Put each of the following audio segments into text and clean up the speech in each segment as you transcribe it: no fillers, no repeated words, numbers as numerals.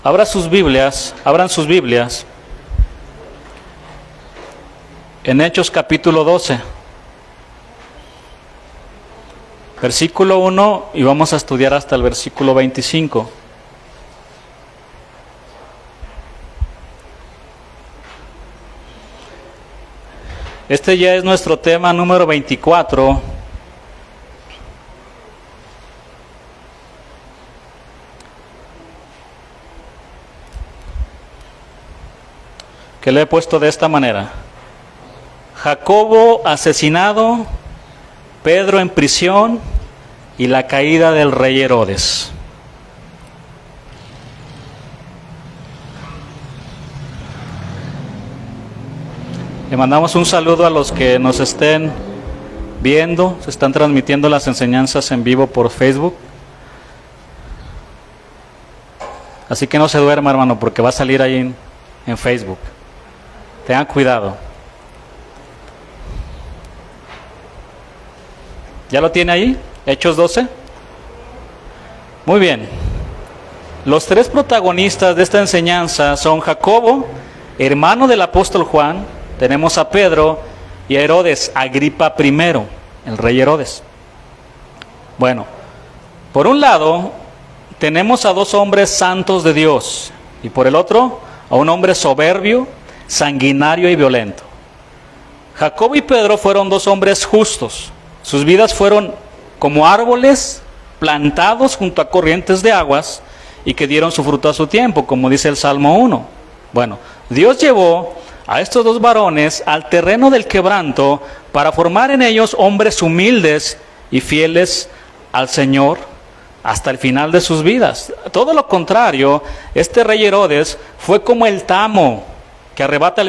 Abran sus Biblias en Hechos capítulo 12, versículo 1, y vamos a estudiar hasta el versículo 25. Este ya es nuestro tema número 24. Que le he puesto de esta manera: Jacobo asesinado, Pedro en prisión y la caída del rey Herodes. Le mandamos un saludo a los que nos estén viendo. Se están transmitiendo las enseñanzas en vivo por Facebook. Así que no se duerma, hermano, porque va a salir ahí en Facebook. Tengan cuidado. ¿Ya lo tiene ahí? Hechos 12. Muy bien. Los tres protagonistas de esta enseñanza son Jacobo, hermano del apóstol Juan. Tenemos a Pedro y a Herodes Agripa I, el rey Herodes. Bueno, por un lado tenemos a dos hombres santos de Dios y por el otro a un hombre soberbio, sanguinario y violento. Jacobo y Pedro fueron dos hombres justos. Sus vidas fueron como árboles plantados junto a corrientes de aguas y que dieron su fruto a su tiempo, como dice el Salmo 1. Bueno, Dios llevó a estos dos varones al terreno del quebranto para formar en ellos hombres humildes y fieles al Señor hasta el final de sus vidas. Todo lo contrario, este rey Herodes fue como el tamo que arrebata el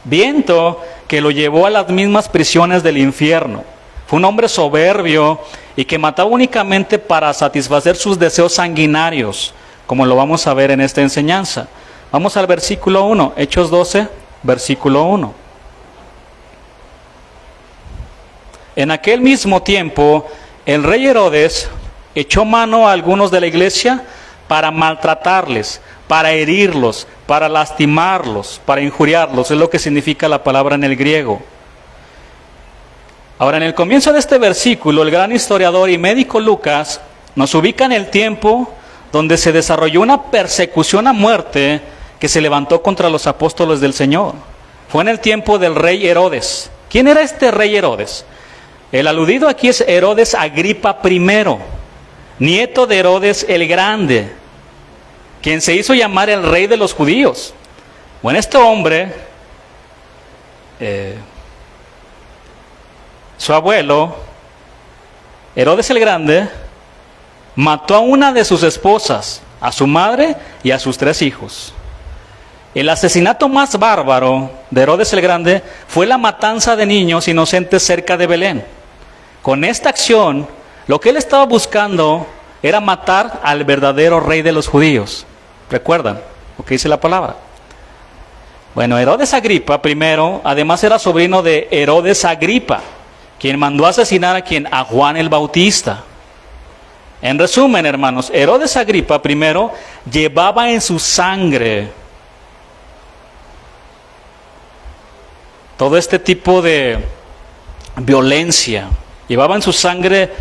viento que lo llevó a las mismas prisiones del infierno. Fue un hombre soberbio y que mataba únicamente para satisfacer sus deseos sanguinarios, como lo vamos a ver en esta enseñanza. Vamos al versículo 1, Hechos 12, versículo 1. En aquel mismo tiempo, el rey Herodes echó mano a algunos de la iglesia para maltratarles, para herirlos, para lastimarlos, para injuriarlos. Es lo que significa la palabra en el griego. Ahora, en el comienzo de este versículo, el gran historiador y médico Lucas nos ubica en el tiempo donde se desarrolló una persecución a muerte que se levantó contra los apóstoles del Señor. Fue en el tiempo del rey Herodes. ¿Quién era este rey Herodes? El aludido aquí es Herodes Agripa I, nieto de Herodes el Grande, quien se hizo llamar el rey de los judíos. Bueno, este hombre, su abuelo, Herodes el Grande, mató a una de sus esposas, a su madre y a sus 3 hijos. El asesinato más bárbaro de Herodes el Grande fue la matanza de niños inocentes cerca de Belén. Con esta acción, lo que él estaba buscando era matar al verdadero rey de los judíos. ¿Recuerdan lo que dice la palabra? Bueno, Herodes Agripa I, además era sobrino de Herodes Agripa, quien mandó a asesinar a Juan el Bautista. En resumen, hermanos, Herodes Agripa I llevaba en su sangre todo este tipo de violencia. Llevaba en su sangre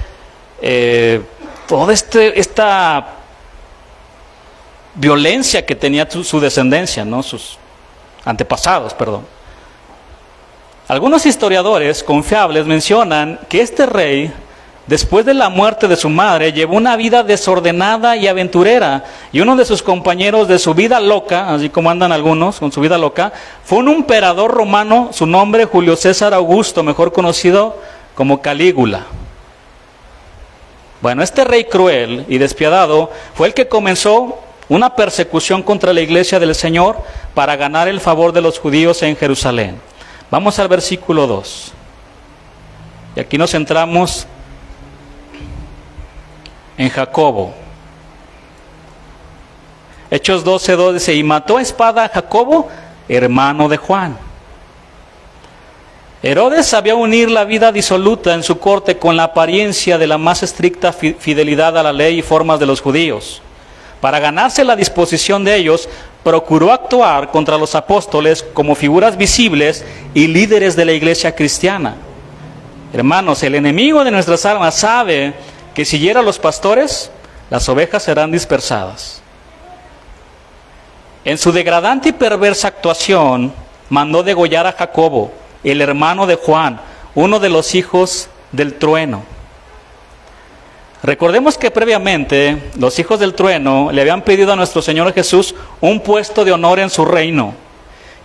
toda esta violencia que tenía su descendencia, ¿no? Sus antepasados, perdón. Algunos historiadores confiables mencionan que este rey, después de la muerte de su madre, llevó una vida desordenada y aventurera, y uno de sus compañeros de su vida loca, así como andan algunos con su vida loca, fue un emperador romano, su nombre Julio César Augusto, mejor conocido como Calígula. Bueno, este rey cruel y despiadado fue el que comenzó una persecución contra la iglesia del Señor para ganar el favor de los judíos en Jerusalén. Vamos al versículo 2. Y aquí nos centramos en Jacobo. Hechos 12:2 dice: y mató a espada a Jacobo, hermano de Juan. Herodes sabía unir la vida disoluta en su corte con la apariencia de la más estricta fidelidad a la ley y formas de los judíos. para ganarse la disposición de ellos, procuró actuar contra los apóstoles como figuras visibles y líderes de la iglesia cristiana. Hermanos, el enemigo de nuestras almas sabe que si hiera a los pastores, las ovejas serán dispersadas. En su degradante y perversa actuación, mandó degollar a Jacobo, el hermano de Juan, uno de los hijos del trueno. Recordemos que previamente los hijos del trueno le habían pedido a nuestro Señor Jesús un puesto de honor en su reino.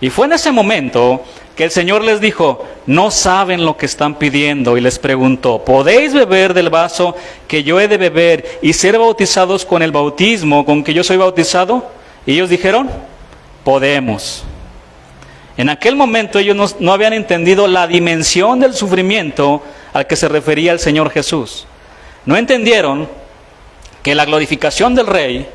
Y fue en ese momento que el Señor les dijo, no saben lo que están pidiendo. Y les preguntó, ¿podéis beber del vaso que yo he de beber y ser bautizados con el bautismo con que yo soy bautizado? Y ellos dijeron, podemos. En aquel momento ellos no habían entendido la dimensión del sufrimiento al que se refería el Señor Jesús. No entendieron que la glorificación del Rey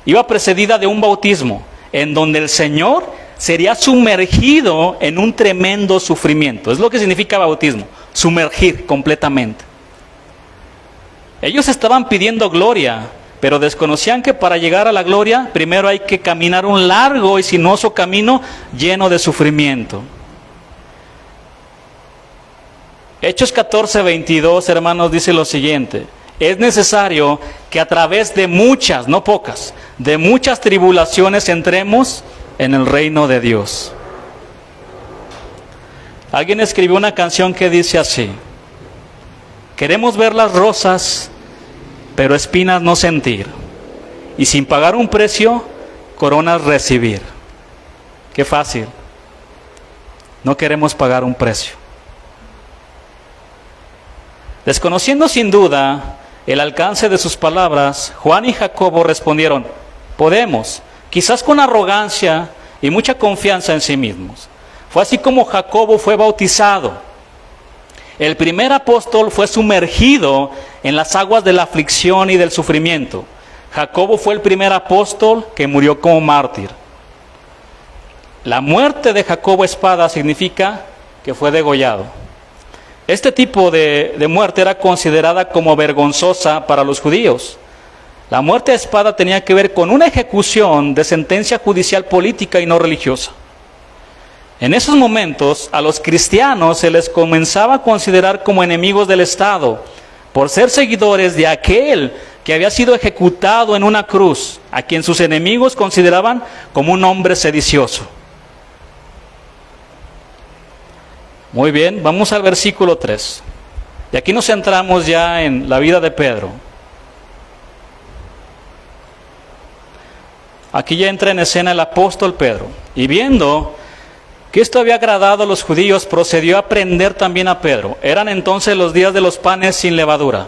iba precedida de un bautismo, en donde el Señor sería sumergido en un tremendo sufrimiento. Es lo que significa bautismo, sumergir completamente. Ellos estaban pidiendo gloria, pero desconocían que para llegar a la gloria, primero hay que caminar un largo y sinuoso camino lleno de sufrimiento. Hechos 14:22, hermanos, dice lo siguiente: es necesario que a través de muchas, no pocas, de muchas tribulaciones entremos en el reino de Dios. Alguien escribió una canción que dice así: queremos ver las rosas, pero espinas no sentir, y sin pagar un precio, coronas recibir. Qué fácil. No queremos pagar un precio. Desconociendo sin duda el alcance de sus palabras, Juan y Jacobo respondieron, podemos, quizás con arrogancia y mucha confianza en sí mismos. Fue así como Jacobo fue bautizado. El primer apóstol fue sumergido en las aguas de la aflicción y del sufrimiento. Jacobo fue el primer apóstol que murió como mártir. La muerte de Jacobo a espada significa que fue degollado. Este tipo de muerte era considerada como vergonzosa para los judíos. La muerte a espada tenía que ver con una ejecución de sentencia judicial política y no religiosa. En esos momentos, a los cristianos se les comenzaba a considerar como enemigos del Estado, por ser seguidores de aquel que había sido ejecutado en una cruz, a quien sus enemigos consideraban como un hombre sedicioso. Muy bien, vamos al versículo 3. Y aquí nos centramos ya en la vida de Pedro. Aquí ya entra en escena el apóstol Pedro. Y viendo que esto había agradado a los judíos, procedió a prender también a Pedro. Eran entonces los días de los panes sin levadura.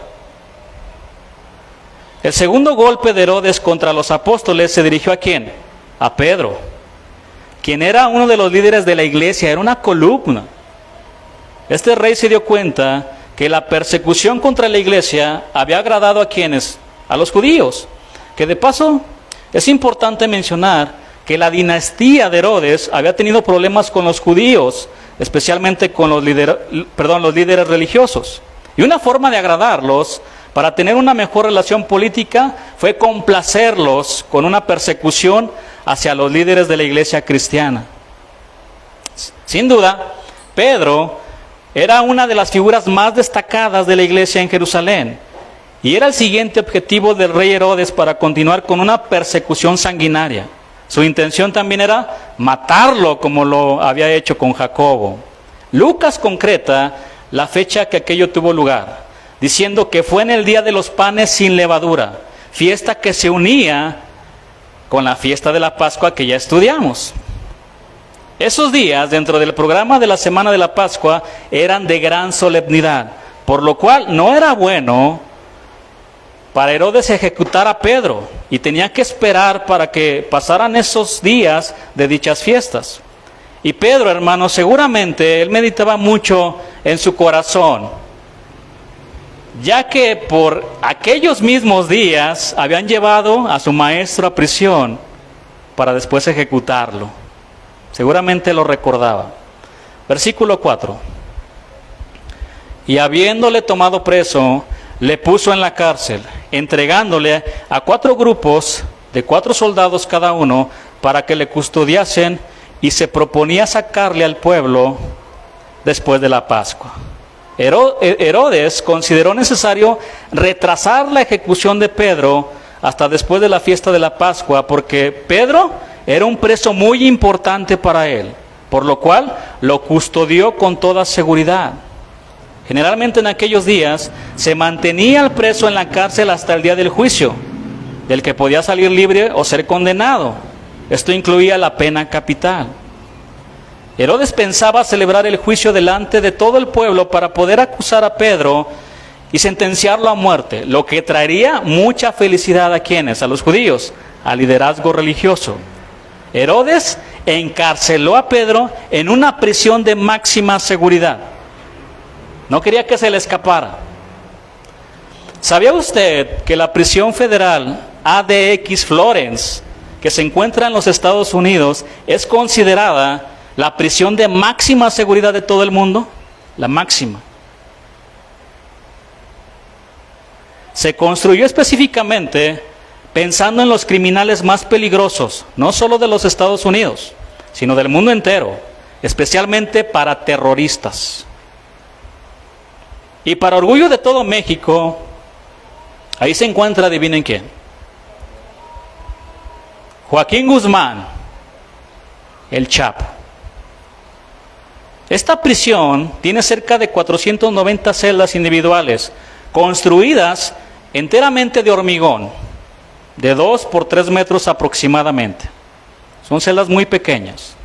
El segundo golpe de Herodes contra los apóstoles se dirigió ¿a quién? A Pedro, quien era uno de los líderes de la iglesia, era una columna. Este rey se dio cuenta que la persecución contra la iglesia había agradado ¿a quiénes? A los judíos. Que de paso es importante mencionar que la dinastía de Herodes había tenido problemas con los judíos, especialmente con los líderes religiosos. Y una forma de agradarlos, para tener una mejor relación política, fue complacerlos con una persecución hacia los líderes de la iglesia cristiana. Sin duda, Pedro era una de las figuras más destacadas de la iglesia en Jerusalén. Y era el siguiente objetivo del rey Herodes para continuar con una persecución sanguinaria. Su intención también era matarlo como lo había hecho con Jacobo. Lucas concreta la fecha que aquello tuvo lugar, diciendo que fue en el día de los panes sin levadura, fiesta que se unía con la fiesta de la Pascua que ya estudiamos. Esos días, dentro del programa de la Semana de la Pascua, eran de gran solemnidad, por lo cual no era bueno para Herodes ejecutar a Pedro, y tenía que esperar para que pasaran esos días de dichas fiestas. Y Pedro, hermano, seguramente él meditaba mucho en su corazón, ya que por aquellos mismos días habían llevado a su maestro a prisión para después ejecutarlo. Seguramente lo recordaba. Versículo 4. Y habiéndole tomado preso, le puso en la cárcel, entregándole a 4 grupos de 4 soldados cada uno para que le custodiasen y se proponía sacarle al pueblo después de la Pascua. Herodes consideró necesario retrasar la ejecución de Pedro hasta después de la fiesta de la Pascua, porque Pedro era un preso muy importante para él, por lo cual lo custodió con toda seguridad. Generalmente en aquellos días se mantenía al preso en la cárcel hasta el día del juicio, del que podía salir libre o ser condenado. Esto incluía la pena capital. Herodes pensaba celebrar el juicio delante de todo el pueblo para poder acusar a Pedro y sentenciarlo a muerte, lo que traería mucha felicidad a quienes, a los judíos, al liderazgo religioso. Herodes encarceló a Pedro en una prisión de máxima seguridad. No quería que se le escapara. ¿Sabía usted que la prisión federal ADX Florence, que se encuentra en los Estados Unidos, es considerada la prisión de máxima seguridad de todo el mundo? La máxima. Se construyó específicamente pensando en los criminales más peligrosos, no solo de los Estados Unidos, sino del mundo entero, especialmente para terroristas. Y para orgullo de todo México, ahí se encuentra, adivinen quién, Joaquín Guzmán, el Chapo. Esta prisión tiene cerca de 490 celdas individuales, construidas enteramente de hormigón, de 2 por 3 metros aproximadamente. Son celdas muy pequeñas.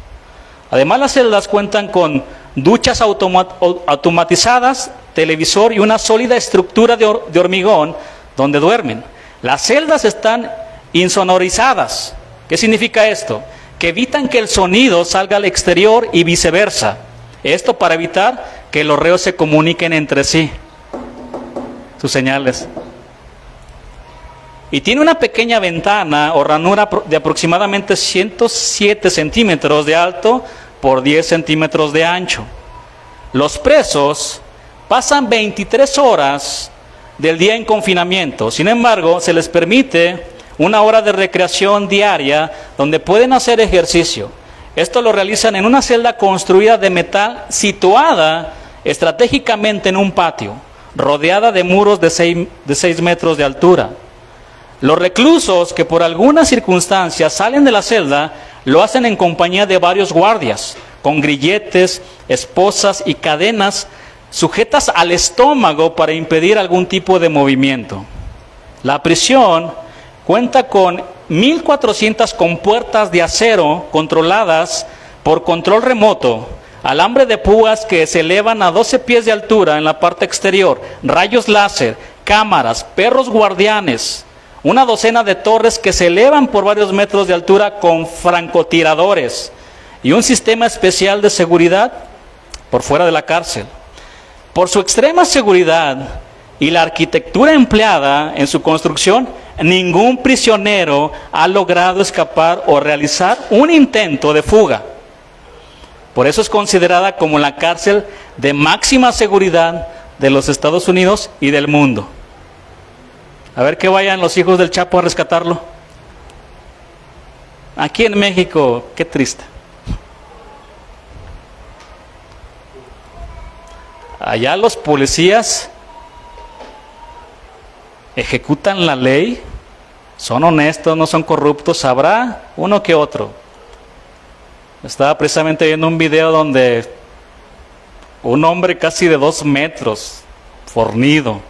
Además, las celdas cuentan con duchas automatizadas, televisor y una sólida estructura de hormigón donde duermen. Las celdas están insonorizadas. ¿Qué significa esto? Que evitan que el sonido salga al exterior y viceversa. Esto para evitar que los reos se comuniquen entre sí. Sus señales. Y tiene una pequeña ventana o ranura de aproximadamente 107 centímetros de alto por 10 centímetros de ancho. Los presos pasan 23 horas del día en confinamiento. Sin embargo, se les permite 1 hora de recreación diaria donde pueden hacer ejercicio. Esto lo realizan en una celda construida de metal situada estratégicamente en un patio, rodeada de muros de 6 metros de altura. Los reclusos que por alguna circunstancia salen de la celda lo hacen en compañía de varios guardias, con grilletes, esposas y cadenas sujetas al estómago para impedir algún tipo de movimiento. La prisión cuenta con 1,400 compuertas de acero controladas por control remoto, alambre de púas que se elevan a 12 pies de altura en la parte exterior, rayos láser, cámaras, perros guardianes, una docena de torres que se elevan por varios metros de altura con francotiradores y un sistema especial de seguridad por fuera de la cárcel. Por su extrema seguridad y la arquitectura empleada en su construcción, ningún prisionero ha logrado escapar o realizar un intento de fuga. Por eso es considerada como la cárcel de máxima seguridad de los Estados Unidos y del mundo. A ver que vayan los hijos del Chapo a rescatarlo. Aquí en México, qué triste. Allá los policías ejecutan la ley, son honestos, no son corruptos, habrá uno que otro. Estaba precisamente viendo un video donde un hombre casi de 2 metros, fornido,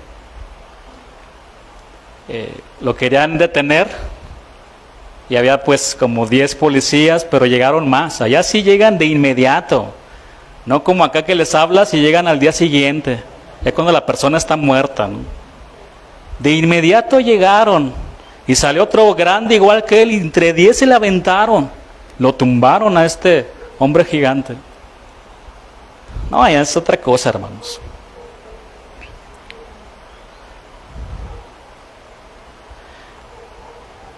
lo querían detener y había pues como 10 policías, pero llegaron más. Allá sí llegan de inmediato, no como acá que les hablas y llegan al día siguiente, ya cuando la persona está muerta, ¿no? De inmediato llegaron y salió otro grande igual que él y entre 10 se le aventaron, lo tumbaron a este hombre gigante. No, ya es otra cosa, hermanos.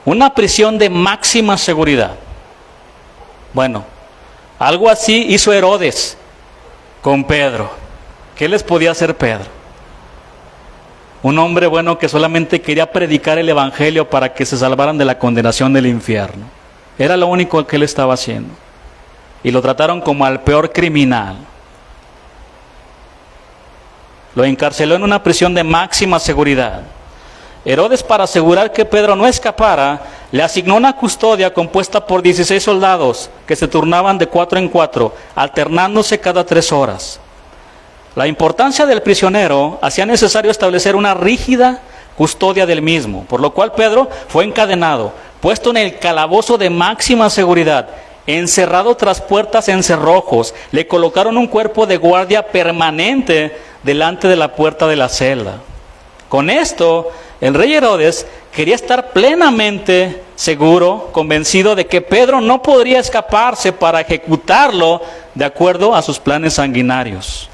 Una prisión de máxima seguridad. Bueno, algo así hizo Herodes con Pedro. ¿Qué les podía hacer Pedro? Un hombre bueno que solamente quería predicar el evangelio para que se salvaran de la condenación del infierno. Era lo único que él estaba haciendo. Y lo trataron como al peor criminal. Lo encarceló en una prisión de máxima seguridad. Herodes, para asegurar que Pedro no escapara, le asignó una custodia compuesta por 16 soldados que se turnaban de 4 en 4, alternándose cada 3 horas. La importancia del prisionero hacía necesario establecer una rígida custodia del mismo, por lo cual Pedro fue encadenado, puesto en el calabozo de máxima seguridad, encerrado tras puertas en cerrojos. Le colocaron un cuerpo de guardia permanente delante de la puerta de la celda. Con esto, el rey Herodes quería estar plenamente seguro, convencido de que Pedro no podría escaparse para ejecutarlo de acuerdo a sus planes sanguinarios.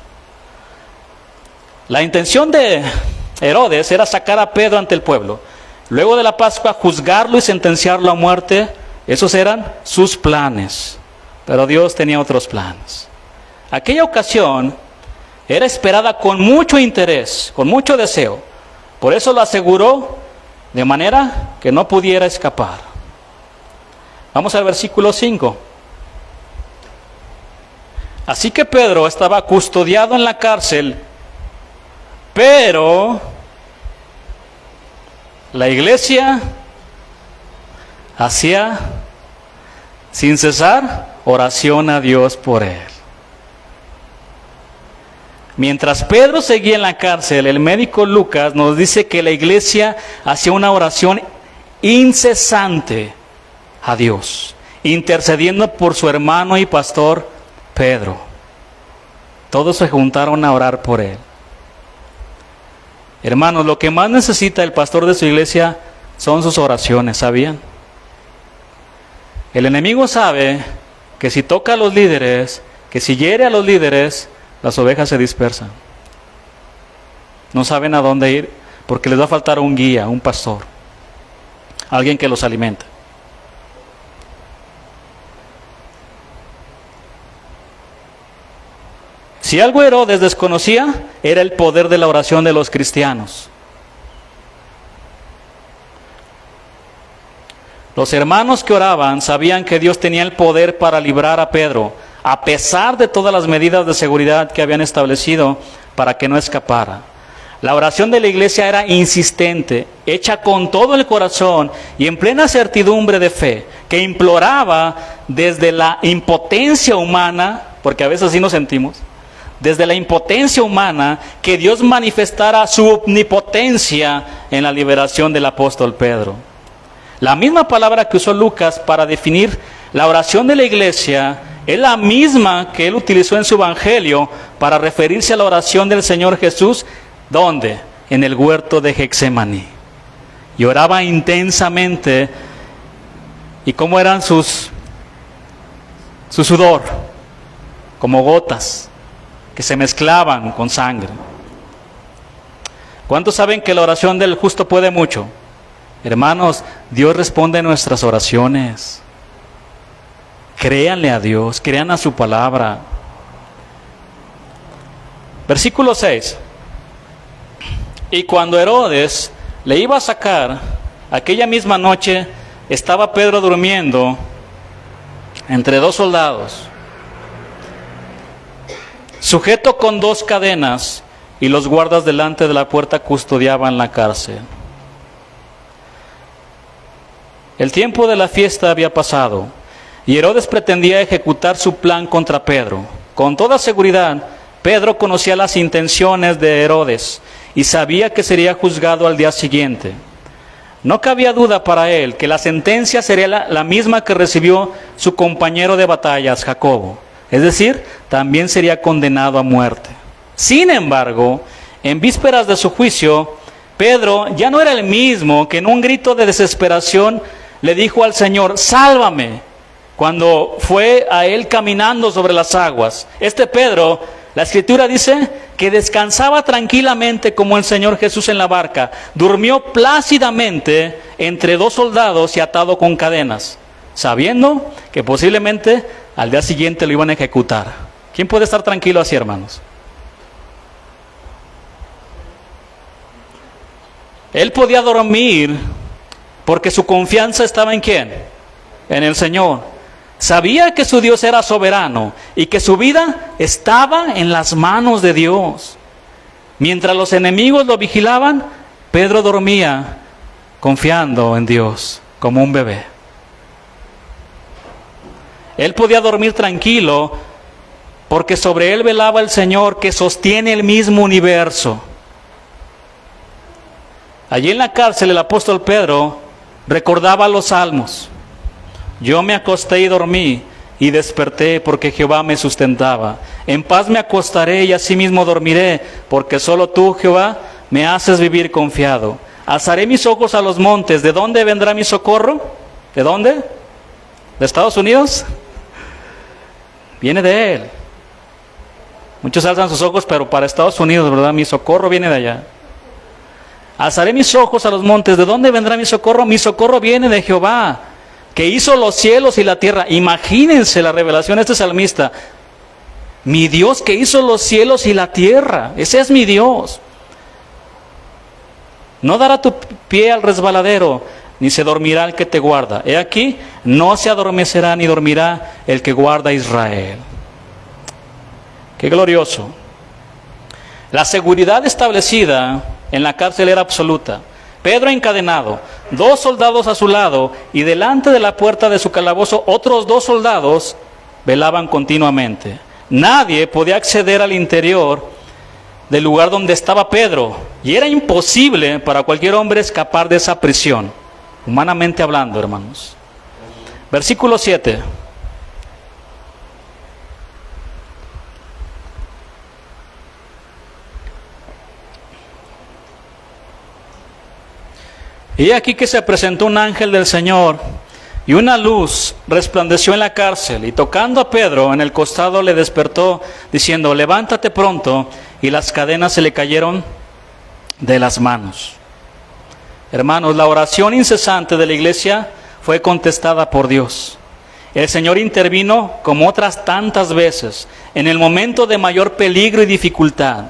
La intención de Herodes era sacar a Pedro ante el pueblo. Luego de la Pascua, juzgarlo y sentenciarlo a muerte. Esos eran sus planes. Pero Dios tenía otros planes. Aquella ocasión era esperada con mucho interés, con mucho deseo. Por eso lo aseguró de manera que no pudiera escapar. Vamos al versículo 5. Así que Pedro estaba custodiado en la cárcel, pero la iglesia hacía sin cesar oración a Dios por él. Mientras Pedro seguía en la cárcel, el médico Lucas nos dice que la iglesia hacía una oración incesante a Dios, intercediendo por su hermano y pastor Pedro. Todos se juntaron a orar por él. Hermanos, lo que más necesita el pastor de su iglesia son sus oraciones, ¿sabían? El enemigo sabe que si toca a los líderes, que si hiere a los líderes, las ovejas se dispersan. No saben a dónde ir porque les va a faltar un guía, un pastor, alguien que los alimente. Si algo Herodes desconocía, era el poder de la oración de los cristianos. Los hermanos que oraban sabían que Dios tenía el poder para librar a Pedro, a pesar de todas las medidas de seguridad que habían establecido para que no escapara. La oración de la iglesia era insistente, hecha con todo el corazón y en plena certidumbre de fe, que imploraba desde la impotencia humana, porque a veces así nos sentimos, desde la impotencia humana, que Dios manifestara su omnipotencia en la liberación del apóstol Pedro. La misma palabra que usó Lucas para definir la oración de la iglesia es la misma que él utilizó en su evangelio para referirse a la oración del Señor Jesús. ¿Dónde? En el huerto de Getsemaní. Y oraba intensamente. ¿Y cómo eran su sudor? Como gotas que se mezclaban con sangre. ¿Cuántos saben que la oración del justo puede mucho? Hermanos, Dios responde a nuestras oraciones. Créanle a Dios, crean a su palabra. Versículo 6. Y cuando Herodes le iba a sacar, aquella misma noche estaba Pedro durmiendo entre 2 soldados, sujeto con 2 cadenas, y los guardas delante de la puerta custodiaban la cárcel. El tiempo de la fiesta había pasado, y Herodes pretendía ejecutar su plan contra Pedro. Con toda seguridad, Pedro conocía las intenciones de Herodes y sabía que sería juzgado al día siguiente. No cabía duda para él que la sentencia sería la misma que recibió su compañero de batallas, Jacobo. Es decir, también sería condenado a muerte. Sin embargo, en vísperas de su juicio, Pedro ya no era el mismo que en un grito de desesperación le dijo al Señor: sálvame, cuando fue a él caminando sobre las aguas. Este Pedro, la Escritura dice que descansaba tranquilamente como el Señor Jesús en la barca. Durmió plácidamente entre 2 soldados y atado con cadenas, sabiendo que posiblemente al día siguiente lo iban a ejecutar. ¿Quién puede estar tranquilo así, hermanos? Él podía dormir porque su confianza estaba ¿en quién? En el Señor. Sabía que su Dios era soberano y que su vida estaba en las manos de Dios. Mientras los enemigos lo vigilaban, Pedro dormía confiando en Dios como un bebé. Él podía dormir tranquilo porque sobre él velaba el Señor que sostiene el mismo universo. Allí en la cárcel el apóstol Pedro recordaba los salmos. Yo me acosté y dormí y desperté porque Jehová me sustentaba. En paz me acostaré y asimismo dormiré, porque solo tú, Jehová, me haces vivir confiado. Alzaré mis ojos a los montes. ¿De dónde vendrá mi socorro? ¿De dónde? ¿De Estados Unidos? Viene de Él. Muchos alzan sus ojos, pero para Estados Unidos, ¿verdad? Mi socorro viene de allá. Alzaré mis ojos a los montes. ¿De dónde vendrá mi socorro? Mi socorro viene de Jehová, que hizo los cielos y la tierra. Imagínense la revelación de este salmista. Mi Dios que hizo los cielos y la tierra. Ese es mi Dios. No dará tu pie al resbaladero, ni se dormirá el que te guarda. He aquí, no se adormecerá ni dormirá el que guarda a Israel. Qué glorioso. La seguridad establecida en la cárcel era absoluta. Pedro encadenado, 2 soldados a su lado, y delante de la puerta de su calabozo otros 2 soldados velaban continuamente. Nadie podía acceder al interior del lugar donde estaba Pedro, y era imposible para cualquier hombre escapar de esa prisión, humanamente hablando, hermanos. Versículo 7. Y aquí que se presentó un ángel del Señor, y una luz resplandeció en la cárcel, y tocando a Pedro en el costado le despertó, diciendo, levántate pronto, y las cadenas se le cayeron de las manos. Hermanos, la oración incesante de la iglesia fue contestada por Dios. El Señor intervino como otras tantas veces, en el momento de mayor peligro y dificultad.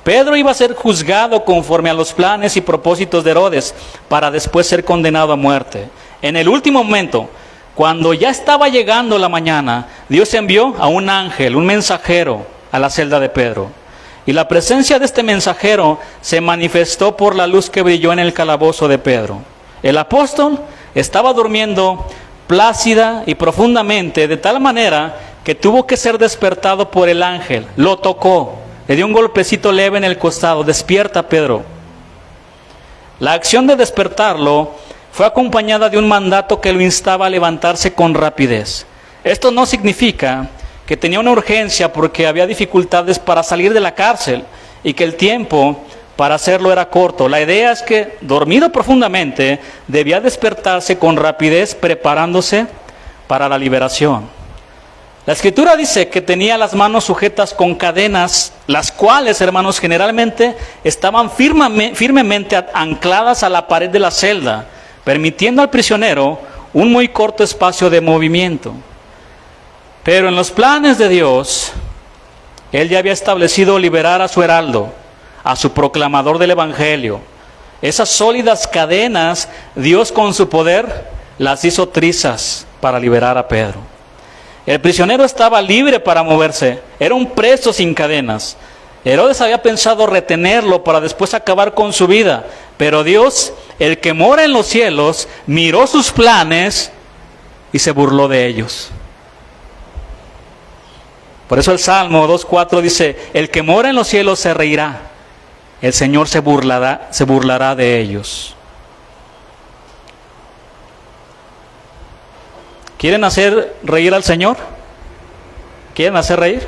Pedro iba a ser juzgado conforme a los planes y propósitos de Herodes, para después ser condenado a muerte. En el último momento, cuando ya estaba llegando la mañana, Dios envió a un ángel, un mensajero, a la celda de Pedro. Y la presencia de este mensajero se manifestó por la luz que brilló en el calabozo de Pedro. El apóstol estaba durmiendo plácida y profundamente, de tal manera que tuvo que ser despertado por el ángel. Lo tocó, le dio un golpecito leve en el costado. Despierta, Pedro. La acción de despertarlo fue acompañada de un mandato que lo instaba a levantarse con rapidez. Esto no significa que tenía una urgencia porque había dificultades para salir de la cárcel y que el tiempo para hacerlo era corto. La idea es que, dormido profundamente, debía despertarse con rapidez preparándose para la liberación. La Escritura dice que tenía las manos sujetas con cadenas, las cuales, hermanos, generalmente estaban firmemente ancladas a la pared de la celda, permitiendo al prisionero un muy corto espacio de movimiento. Pero en los planes de Dios, Él ya había establecido liberar a su heraldo, a su proclamador del Evangelio. Esas sólidas cadenas, Dios con su poder las hizo trizas para liberar a Pedro. El prisionero estaba libre para moverse, era un preso sin cadenas. Herodes había pensado retenerlo para después acabar con su vida, pero Dios, el que mora en los cielos, miró sus planes y se burló de ellos. Por eso el Salmo 2:4 dice, el que mora en los cielos se reirá, el Señor se burlará de ellos. ¿Quieren hacer reír al Señor? ¿Quieren hacer reír?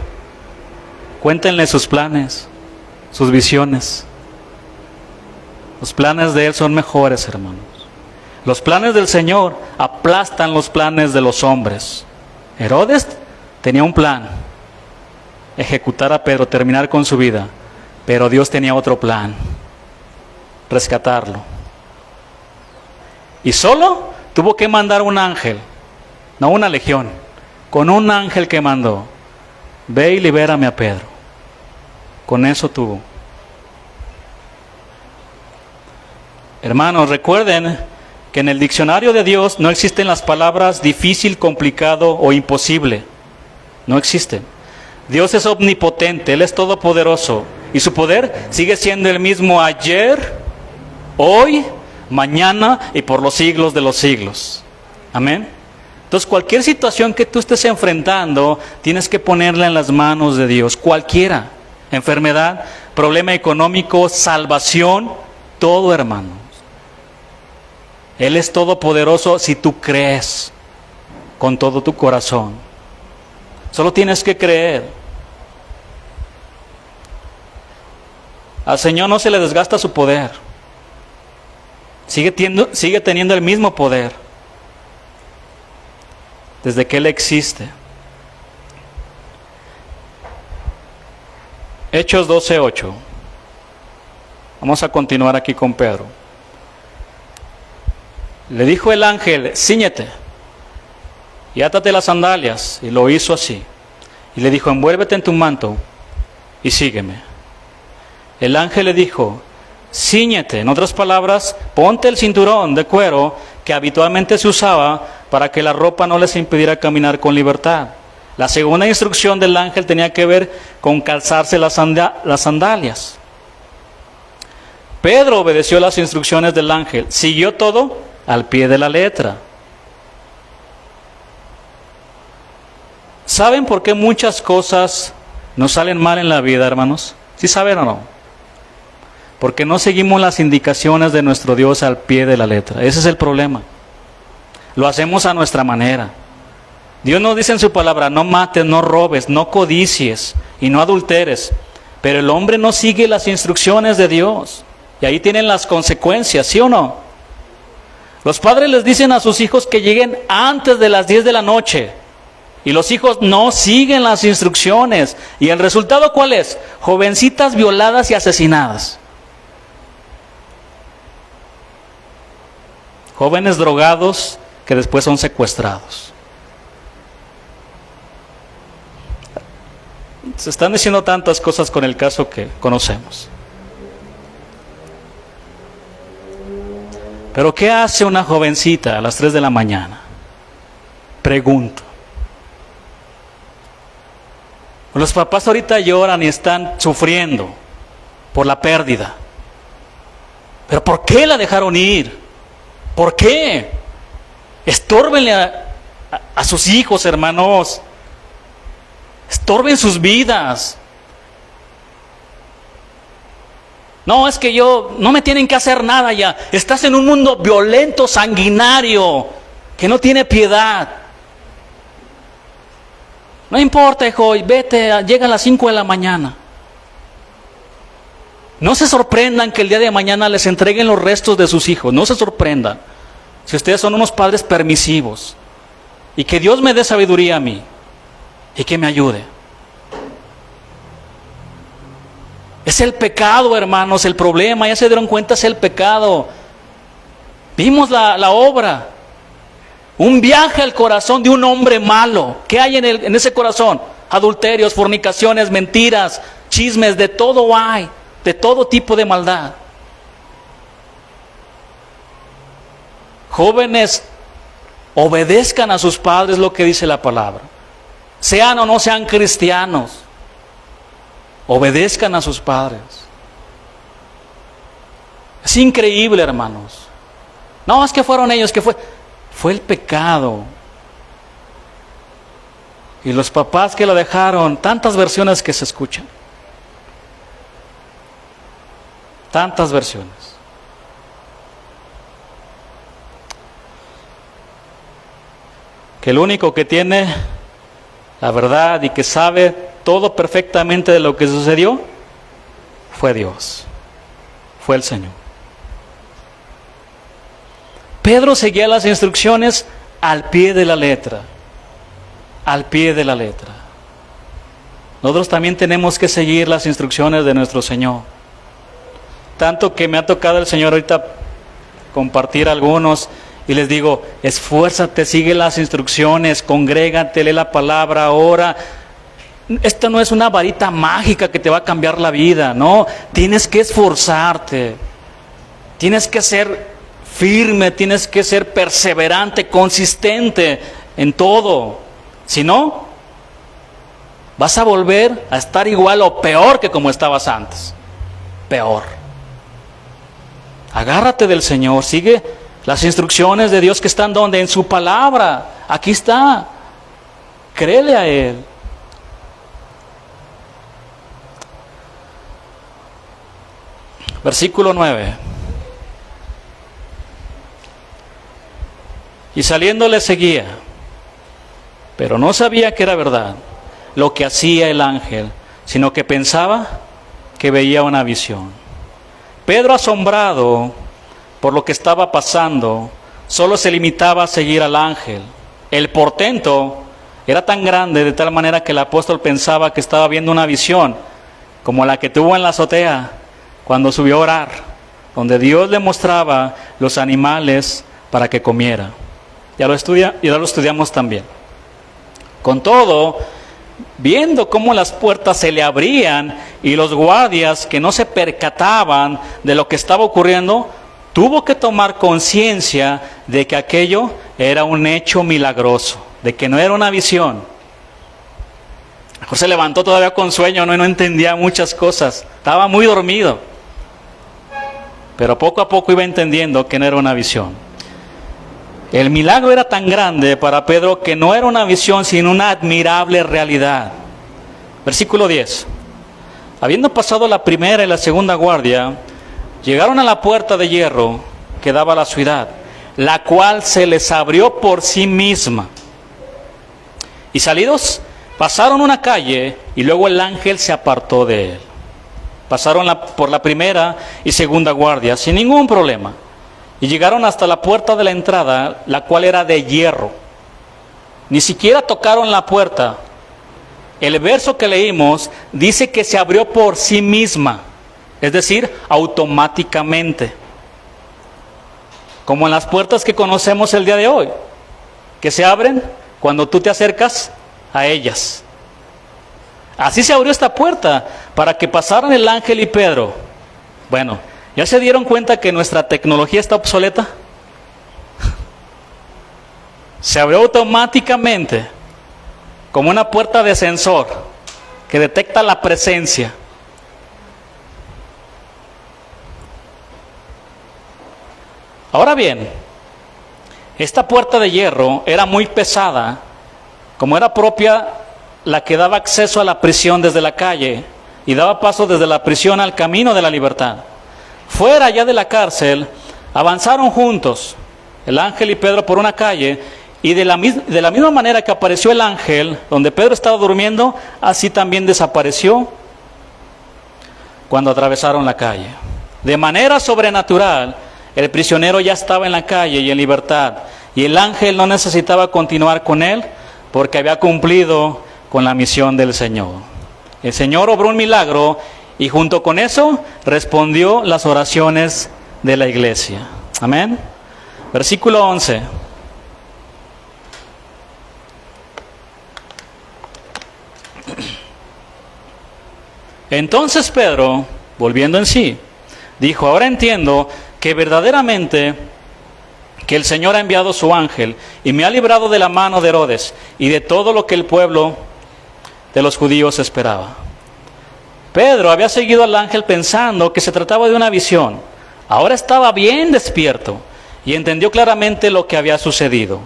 Cuéntenle sus planes, sus visiones. Los planes de Él son mejores, hermanos. Los planes del Señor aplastan los planes de los hombres. Herodes tenía un plan: ejecutar a Pedro, terminar con su vida. Pero Dios tenía otro plan: rescatarlo. Y solo tuvo que mandar un ángel, no una legión, con un ángel que mandó: ve y libérame a Pedro. Con eso tuvo. Hermanos, recuerden que en el diccionario de Dios no existen las palabras difícil, complicado o imposible. No existen. Dios es omnipotente, Él es todopoderoso. Y su poder sigue siendo el mismo ayer, hoy, mañana y por los siglos de los siglos. Amén. Entonces cualquier situación que tú estés enfrentando, tienes que ponerla en las manos de Dios. Cualquiera. Enfermedad, problema económico, salvación, todo, hermanos. Él es todopoderoso si tú crees con todo tu corazón. Solo tienes que creer. Al Señor no se le desgasta su poder. Sigue teniendo el mismo poder desde que Él existe. Hechos 12:8. Vamos a continuar aquí con Pedro. Le dijo el ángel: cíñete y átate las sandalias. Y lo hizo así. Y le dijo: envuélvete en tu manto y sígueme. El ángel le dijo: cíñete, en otras palabras, ponte el cinturón de cuero que habitualmente se usaba para que la ropa no les impidiera caminar con libertad. La segunda instrucción del ángel tenía que ver con calzarse las sandalias. Pedro obedeció las instrucciones del ángel, siguió todo al pie de la letra. ¿Saben por qué muchas cosas nos salen mal en la vida, hermanos? ¿Sí saben o no? Porque no seguimos las indicaciones de nuestro Dios al pie de la letra. Ese es el problema. Lo hacemos a nuestra manera. Dios nos dice en su palabra: no mates, no robes, no codicies y no adulteres. Pero el hombre no sigue las instrucciones de Dios. Y ahí tienen las consecuencias, ¿sí o no? Los padres les dicen a sus hijos que lleguen antes de las 10 de la noche. Y los hijos no siguen las instrucciones. ¿Y el resultado cuál es? Jovencitas violadas y asesinadas. Jóvenes drogados que después son secuestrados. Se están diciendo tantas cosas con el caso que conocemos. Pero ¿qué hace una jovencita a las 3 de la mañana? Pregunto. Los papás ahorita lloran y están sufriendo por la pérdida. ¿Pero por qué la dejaron ir? ¿Por qué? Estórbenle a sus hijos, hermanos. Estorben sus vidas. No, es que no me tienen que hacer nada ya. Estás en un mundo violento, sanguinario, que no tiene piedad. No importa, hijo, vete, llega a las 5 de la mañana. No se sorprendan que el día de mañana les entreguen los restos de sus hijos. No se sorprendan si ustedes son unos padres permisivos. Y que Dios me dé sabiduría a mí y que me ayude. Es el pecado, hermanos, el problema. Ya se dieron cuenta, es el pecado. Vimos la obra. Un viaje al corazón de un hombre malo. ¿Qué hay en ese corazón? Adulterios, fornicaciones, mentiras, chismes, de todo hay. De todo tipo de maldad. Jóvenes, obedezcan a sus padres lo que dice la palabra. Sean o no sean cristianos, obedezcan a sus padres. Es increíble, hermanos. No, es que fueron ellos, fue el pecado. Y los papás que lo dejaron, tantas versiones que se escuchan. Tantas versiones. Que el único que tiene la verdad y que sabe todo perfectamente de lo que sucedió fue Dios, fue el Señor. Pedro seguía las instrucciones al pie de la letra, al pie de la letra. Nosotros también tenemos que seguir las instrucciones de nuestro Señor. Tanto que me ha tocado el Señor ahorita compartir algunos y les digo: esfuérzate, sigue las instrucciones, congrégate, lee la palabra, ora. Esto no es una varita mágica que te va a cambiar la vida, no, tienes que esforzarte. Tienes que ser firme, tienes que ser perseverante, consistente en todo. Si no, vas a volver a estar igual o peor que como estabas antes. Peor. Agárrate del Señor, sigue las instrucciones de Dios que están donde, en su palabra. Aquí está. Créele a Él. Versículo 9. Y saliendo le seguía, pero no sabía que era verdad lo que hacía el ángel, sino que pensaba que veía una visión. Pedro, asombrado por lo que estaba pasando, solo se limitaba a seguir al ángel. El portento era tan grande de tal manera que el apóstol pensaba que estaba viendo una visión, como la que tuvo en la azotea cuando subió a orar, donde Dios le mostraba los animales para que comiera. Ya lo estudiamos también. Con todo, viendo cómo las puertas se le abrían y los guardias que no se percataban de lo que estaba ocurriendo, tuvo que tomar conciencia de que aquello era un hecho milagroso, de que no era una visión. Mejor se levantó todavía con sueño, no entendía muchas cosas, estaba muy dormido. Pero poco a poco iba entendiendo que no era una visión. El milagro era tan grande para Pedro que no era una visión, sino una admirable realidad. Versículo 10. Habiendo pasado la primera y la segunda guardia, llegaron a la puerta de hierro que daba a la ciudad, la cual se les abrió por sí misma. Y salidos, pasaron una calle y luego el ángel se apartó de él. Pasaron por la primera y segunda guardia sin ningún problema. Y llegaron hasta la puerta de la entrada, la cual era de hierro. Ni siquiera tocaron la puerta. El verso que leímos dice que se abrió por sí misma, es decir, automáticamente. Como en las puertas que conocemos el día de hoy, que se abren cuando tú te acercas a ellas. Así se abrió esta puerta para que pasaran el ángel y Pedro. Bueno, ¿ya se dieron cuenta que nuestra tecnología está obsoleta? Se abrió automáticamente, como una puerta de sensor que detecta la presencia. Ahora bien, esta puerta de hierro era muy pesada, como era propia la que daba acceso a la prisión desde la calle y daba paso desde la prisión al camino de la libertad. Fuera ya de la cárcel, avanzaron juntos, el ángel y Pedro, por una calle, y de la misma manera que apareció el ángel, donde Pedro estaba durmiendo, así también desapareció cuando atravesaron la calle. De manera sobrenatural, el prisionero ya estaba en la calle y en libertad, y el ángel no necesitaba continuar con él, porque había cumplido con la misión del Señor. El Señor obró un milagro y junto con eso respondió las oraciones de la iglesia. Amén. Versículo 11. Entonces Pedro, volviendo en sí, dijo: ahora entiendo que verdaderamente que el Señor ha enviado su ángel y me ha librado de la mano de Herodes y de todo lo que el pueblo de los judíos esperaba. Pedro había seguido al ángel pensando que se trataba de una visión. Ahora estaba bien despierto y entendió claramente lo que había sucedido.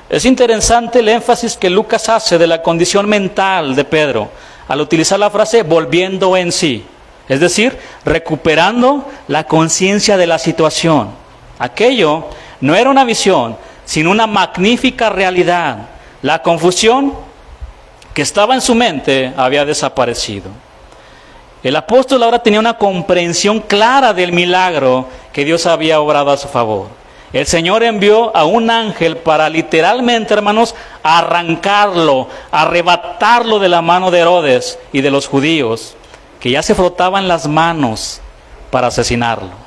Es interesante el énfasis que Lucas hace de la condición mental de Pedro al utilizar la frase volviendo en sí, es decir, recuperando la conciencia de la situación. Aquello no era una visión, sino una magnífica realidad. La confusión que estaba en su mente había desaparecido. El apóstol ahora tenía una comprensión clara del milagro que Dios había obrado a su favor. El Señor envió a un ángel para literalmente, hermanos, arrancarlo, arrebatarlo de la mano de Herodes y de los judíos, que ya se frotaban las manos para asesinarlo.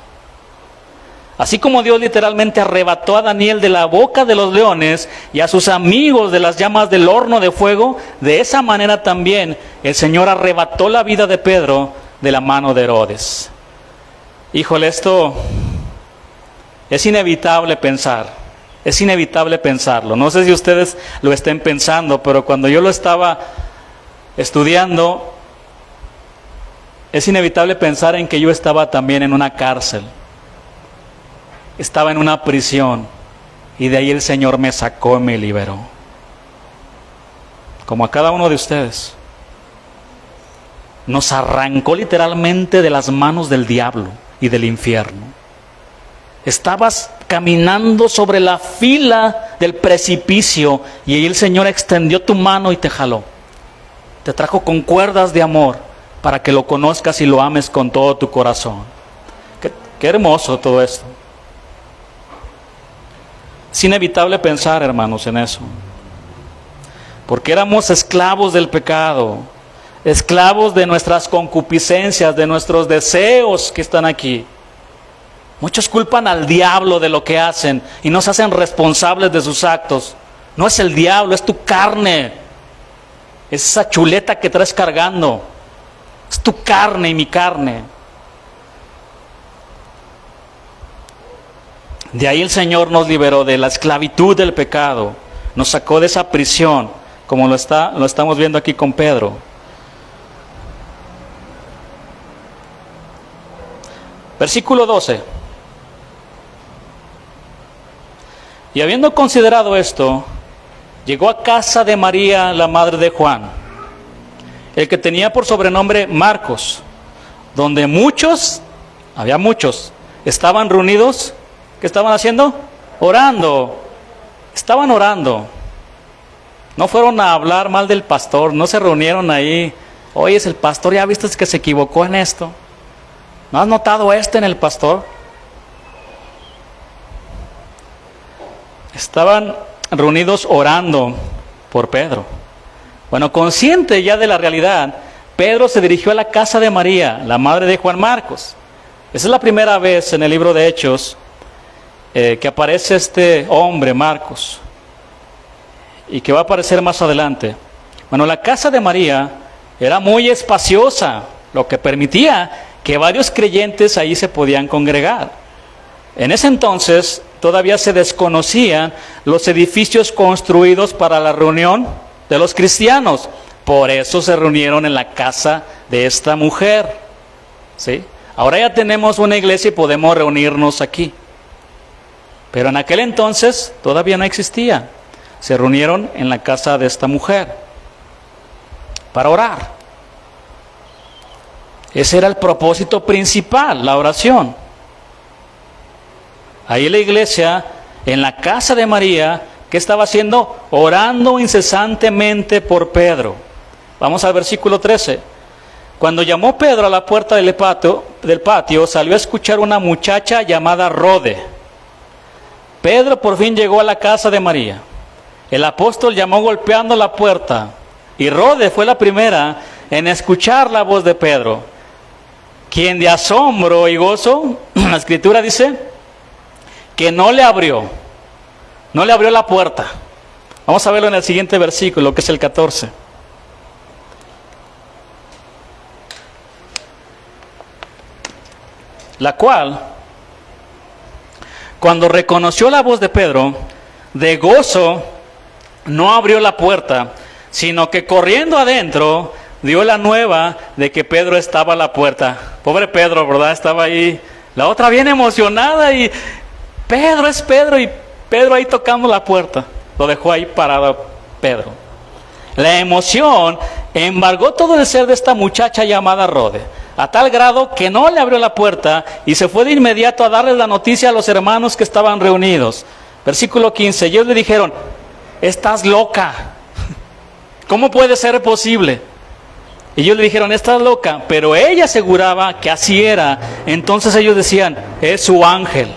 Así como Dios literalmente arrebató a Daniel de la boca de los leones y a sus amigos de las llamas del horno de fuego, de esa manera también el Señor arrebató la vida de Pedro de la mano de Herodes. Híjole, esto Es inevitable pensar, es inevitable pensarlo. No sé si ustedes lo estén pensando, pero cuando yo lo estaba estudiando, es inevitable pensar en que yo estaba también en una cárcel. Estaba en una prisión y de ahí el Señor me sacó y me liberó. Como a cada uno de ustedes. Nos arrancó literalmente de las manos del diablo y del infierno. Estabas caminando sobre la fila del precipicio y ahí el Señor extendió tu mano y te jaló. Te trajo con cuerdas de amor para que lo conozcas y lo ames con todo tu corazón. Qué hermoso todo esto. Es inevitable pensar, hermanos, en eso. Porque éramos esclavos del pecado, esclavos de nuestras concupiscencias, de nuestros deseos que están aquí. Muchos culpan al diablo de lo que hacen y no se hacen responsables de sus actos. No es el diablo, es tu carne. Es esa chuleta que traes cargando. Es tu carne y mi carne. De ahí el Señor nos liberó de la esclavitud del pecado. Nos sacó de esa prisión, como lo estamos viendo aquí con Pedro. Versículo 12. Y habiendo considerado esto, llegó a casa de María, la madre de Juan, el que tenía por sobrenombre Marcos, donde había muchos, estaban reunidos. ¿Qué estaban haciendo? Orando. Estaban orando. No fueron a hablar mal del pastor, no se reunieron ahí. Oye, es el pastor, ya viste que se equivocó en esto. ¿No has notado en el pastor? Estaban reunidos orando por Pedro. Bueno, consciente ya de la realidad, Pedro se dirigió a la casa de María, la madre de Juan Marcos. Esa es la primera vez en el libro de Hechos que aparece este hombre, Marcos, y que va a aparecer más adelante. Bueno, la casa de María era muy espaciosa, lo que permitía que varios creyentes ahí se podían congregar. En ese entonces todavía se desconocían los edificios construidos para la reunión de los cristianos. Por eso se reunieron en la casa de esta mujer. ¿Sí? Ahora ya tenemos una iglesia y podemos reunirnos aquí. Pero en aquel entonces todavía no existía. Se reunieron en la casa de esta mujer para orar. Ese era el propósito principal, la oración. Ahí la iglesia, en la casa de María, ¿qué estaba haciendo? Orando incesantemente por Pedro. Vamos al versículo 13. Cuando llamó Pedro a la puerta del patio, salió a escuchar una muchacha llamada Rode. Pedro por fin llegó a la casa de María. El apóstol llamó golpeando la puerta y Rode fue la primera en escuchar la voz de Pedro, quien de asombro y gozo, la escritura dice, que no le abrió la puerta. Vamos a verlo en el siguiente versículo, que es el 14. La cual, cuando reconoció la voz de Pedro, de gozo no abrió la puerta, sino que corriendo adentro dio la nueva de que Pedro estaba a la puerta. Pobre Pedro, ¿verdad? Estaba ahí, la otra bien emocionada y Pedro es Pedro, y Pedro ahí tocando la puerta. Lo dejó ahí parado Pedro. La emoción embargó todo el ser de esta muchacha llamada Rode, a tal grado que no le abrió la puerta y se fue de inmediato a darles la noticia a los hermanos que estaban reunidos. Versículo 15, ellos le dijeron, estás loca, ¿cómo puede ser posible? Ellos le dijeron, estás loca, pero ella aseguraba que así era. Entonces ellos decían, es su ángel.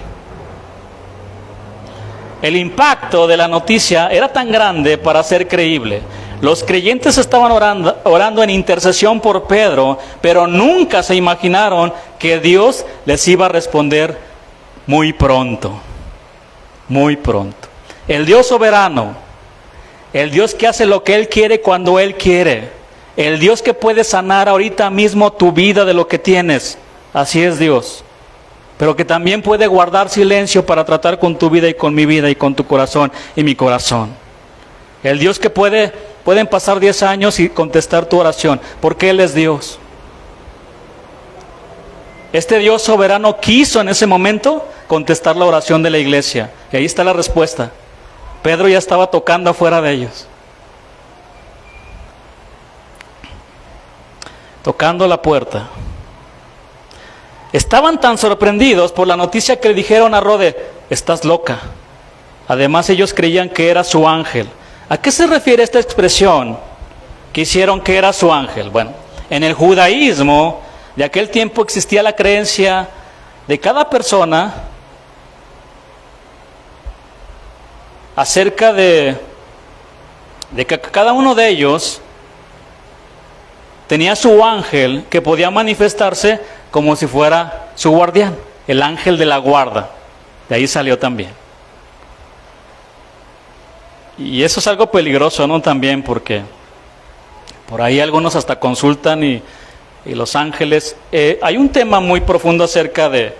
El impacto de la noticia era tan grande para ser creíble. Los creyentes estaban orando en intercesión por Pedro, pero nunca se imaginaron que Dios les iba a responder muy pronto. Muy pronto. El Dios soberano, el Dios que hace lo que Él quiere cuando Él quiere, el Dios que puede sanar ahorita mismo tu vida de lo que tienes, así es Dios. pero que también puede guardar silencio para tratar con tu vida y con mi vida y con tu corazón y mi corazón. El Dios que pueden pasar 10 años y contestar tu oración, porque Él es Dios. Este Dios soberano quiso en ese momento contestar la oración de la iglesia. Y ahí está la respuesta. Pedro ya estaba tocando afuera de ellos. Tocando la puerta. Estaban tan sorprendidos por la noticia que le dijeron a Rode, estás loca. Además ellos creían que era su ángel. ¿A qué se refiere esta expresión? Que hicieron que era su ángel. Bueno, en el judaísmo de aquel tiempo existía la creencia de cada persona acerca de que cada uno de ellos tenía su ángel que podía manifestarse como si fuera su guardián, el ángel de la guarda. De ahí salió también. Y eso es algo peligroso, ¿no? También porque por ahí algunos hasta consultan y los ángeles. Hay un tema muy profundo acerca de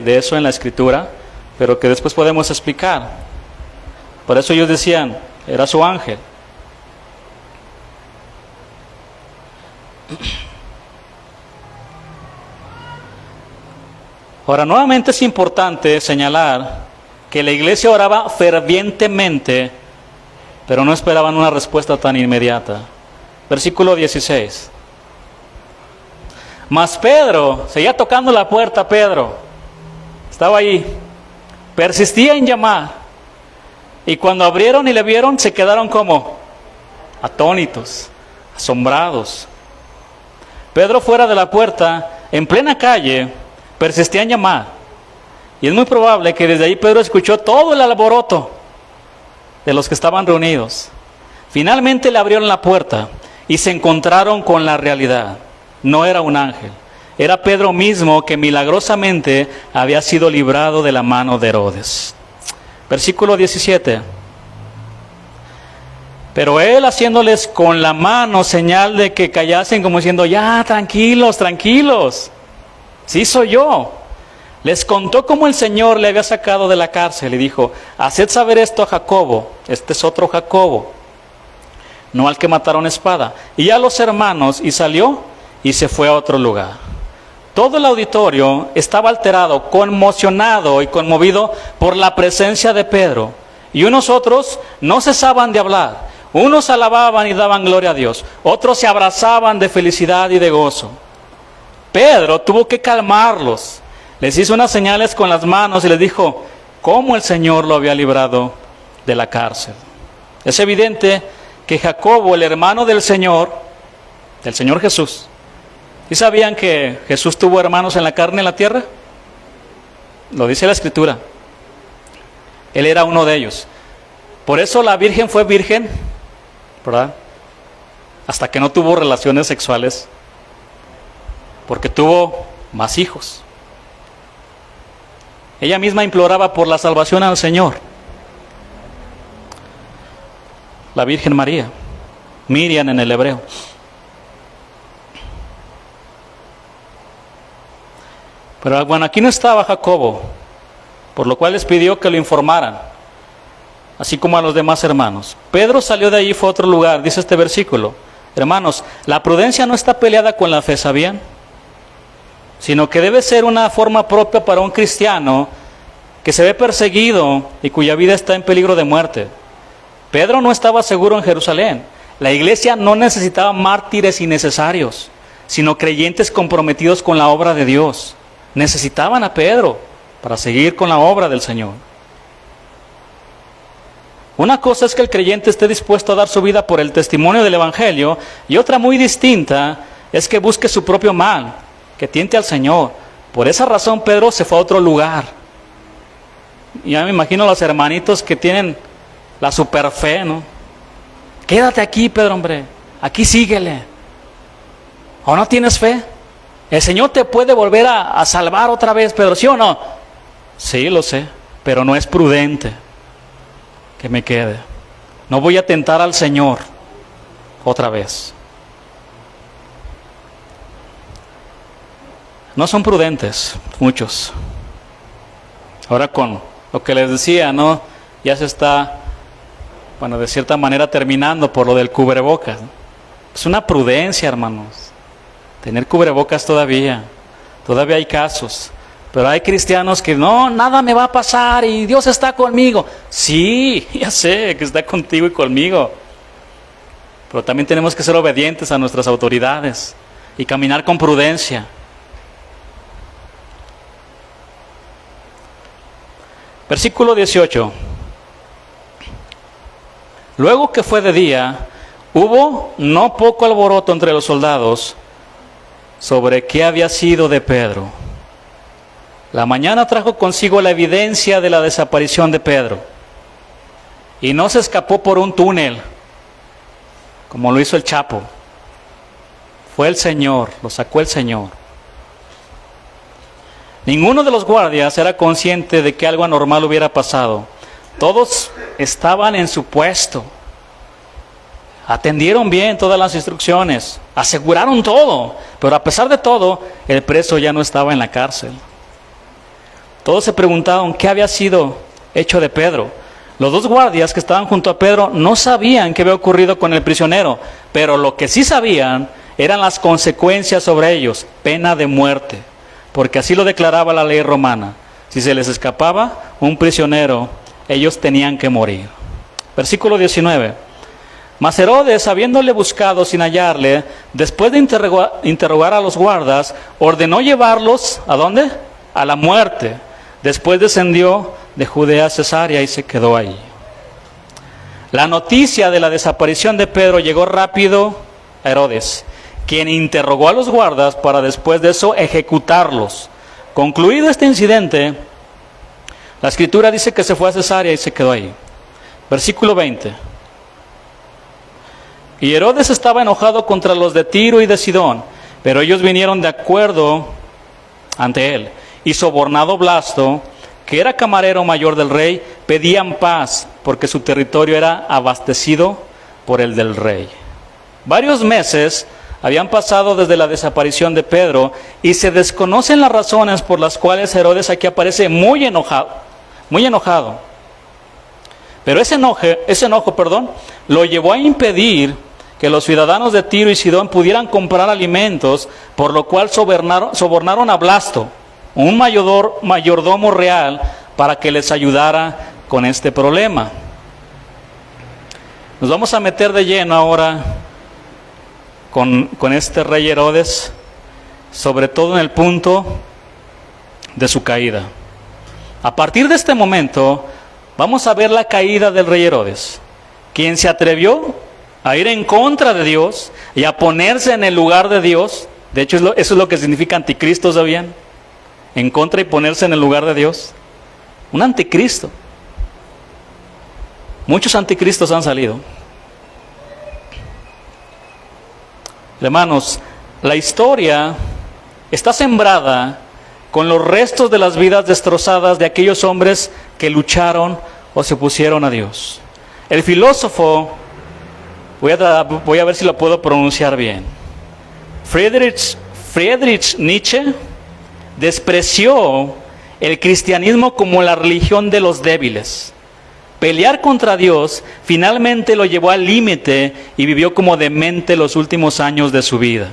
eso en la Escritura, pero que después podemos explicar. Por eso ellos decían, era su ángel. Ahora, nuevamente es importante señalar que la iglesia oraba fervientemente, pero no esperaban una respuesta tan inmediata. Versículo 16. Mas Pedro, seguía tocando la puerta Pedro, estaba ahí, persistía en llamar, y cuando abrieron y le vieron, se quedaron como atónitos, asombrados. Pedro fuera de la puerta, en plena calle, persistía en llamar, y es muy probable que desde ahí Pedro escuchó todo el alboroto de los que estaban reunidos. Finalmente le abrieron la puerta y se encontraron con la realidad. No era un ángel, era Pedro mismo que milagrosamente había sido librado de la mano de Herodes. Versículo 17. Pero él, haciéndoles con la mano señal de que callasen, como diciendo, ya, tranquilos, tranquilos, sí soy yo. Les contó cómo el Señor le había sacado de la cárcel y dijo, haced saber esto a Jacobo, este es otro Jacobo, no al que mataron a espada, y a los hermanos, y salió y se fue a otro lugar. Todo el auditorio estaba alterado, conmocionado y conmovido por la presencia de Pedro. Y unos otros no cesaban de hablar. Unos alababan y daban gloria a Dios. Otros se abrazaban de felicidad y de gozo. Pedro tuvo que calmarlos. Les hizo unas señales con las manos y les dijo cómo el Señor lo había librado de la cárcel. Es evidente que Jacobo, el hermano del Señor Jesús, ¿y sabían que Jesús tuvo hermanos en la carne en la tierra? Lo dice la Escritura. Él era uno de ellos. Por eso la Virgen fue virgen, ¿verdad? Hasta que no tuvo relaciones sexuales, porque tuvo más hijos. Ella misma imploraba por la salvación al Señor. La Virgen María, Miriam en el hebreo. Pero bueno, aquí no estaba Jacobo, por lo cual les pidió que lo informaran, así como a los demás hermanos. Pedro salió de allí y fue a otro lugar, dice este versículo. Hermanos, la prudencia no está peleada con la fe, ¿sabían? Sino que debe ser una forma propia para un cristiano que se ve perseguido y cuya vida está en peligro de muerte. Pedro no estaba seguro en Jerusalén. La iglesia no necesitaba mártires innecesarios, sino creyentes comprometidos con la obra de Dios. Necesitaban a Pedro para seguir con la obra del Señor. Una cosa es que el creyente esté dispuesto a dar su vida por el testimonio del Evangelio, y otra muy distinta es que busque su propio mal, que tiente al Señor. Por esa razón Pedro se fue a otro lugar. Ya me imagino a los hermanitos que tienen la super fe, ¿no? Quédate aquí, Pedro, hombre, aquí síguele. ¿O no tienes fe? El Señor te puede volver a salvar otra vez, Pedro, ¿sí o no? Sí, lo sé, pero no es prudente que me quede. No voy a tentar al Señor otra vez. No son prudentes muchos. Ahora con lo que les decía, ¿no? Ya se está, bueno, de cierta manera terminando por lo del cubrebocas, ¿no? Es una prudencia, hermanos, tener cubrebocas todavía. Todavía hay casos. Pero hay cristianos que no, nada me va a pasar y Dios está conmigo. Sí, ya sé que está contigo y conmigo. Pero también tenemos que ser obedientes a nuestras autoridades y caminar con prudencia. Versículo 18. Luego que fue de día, hubo no poco alboroto entre los soldados sobre qué había sido de Pedro. La mañana trajo consigo la evidencia de la desaparición de Pedro. Y no se escapó por un túnel, como lo hizo el Chapo. Fue el Señor, lo sacó el Señor. Ninguno de los guardias era consciente de que algo anormal hubiera pasado. Todos estaban en su puesto. Atendieron bien todas las instrucciones. Aseguraron todo. Pero a pesar de todo, el preso ya no estaba en la cárcel. Todos se preguntaban qué había sido hecho de Pedro. Los dos guardias que estaban junto a Pedro no sabían qué había ocurrido con el prisionero, pero lo que sí sabían eran las consecuencias sobre ellos, pena de muerte, porque así lo declaraba la ley romana. Si se les escapaba un prisionero, ellos tenían que morir. Versículo 19. Mas Herodes, habiéndole buscado sin hallarle, después de interrogar a los guardas, ordenó llevarlos, ¿a dónde? A la muerte. Después descendió de Judea a Cesarea y se quedó ahí. La noticia de la desaparición de Pedro llegó rápido a Herodes, quien interrogó a los guardas para después de eso ejecutarlos. Concluido este incidente, la Escritura dice que se fue a Cesarea y se quedó ahí. Versículo 20. Y Herodes estaba enojado contra los de Tiro y de Sidón, pero ellos vinieron de acuerdo ante él. Y sobornado Blasto, que era camarero mayor del rey, pedían paz, porque su territorio era abastecido por el del rey. Varios meses habían pasado desde la desaparición de Pedro, y se desconocen las razones por las cuales Herodes aquí aparece muy enojado. Pero ese enojo, lo llevó a impedir que los ciudadanos de Tiro y Sidón pudieran comprar alimentos, por lo cual sobornaron a Blasto, un mayordomo real, para que les ayudara con este problema. Nos vamos a meter de lleno ahora con este rey Herodes, sobre todo en el punto de su caída. A partir de este momento, vamos a ver la caída del rey Herodes, quien se atrevió a ir en contra de Dios y a ponerse en el lugar de Dios. De hecho, eso es lo que significa anticristo, ¿sabían? En contra y ponerse en el lugar de Dios. Un anticristo. Muchos anticristos han salido. Hermanos, la historia está sembrada con los restos de las vidas destrozadas de aquellos hombres que lucharon o se opusieron a Dios. El filósofo, voy a ver si lo puedo pronunciar bien, Friedrich Nietzsche, despreció el cristianismo como la religión de los débiles. Pelear contra Dios finalmente lo llevó al límite y vivió como demente los últimos años de su vida.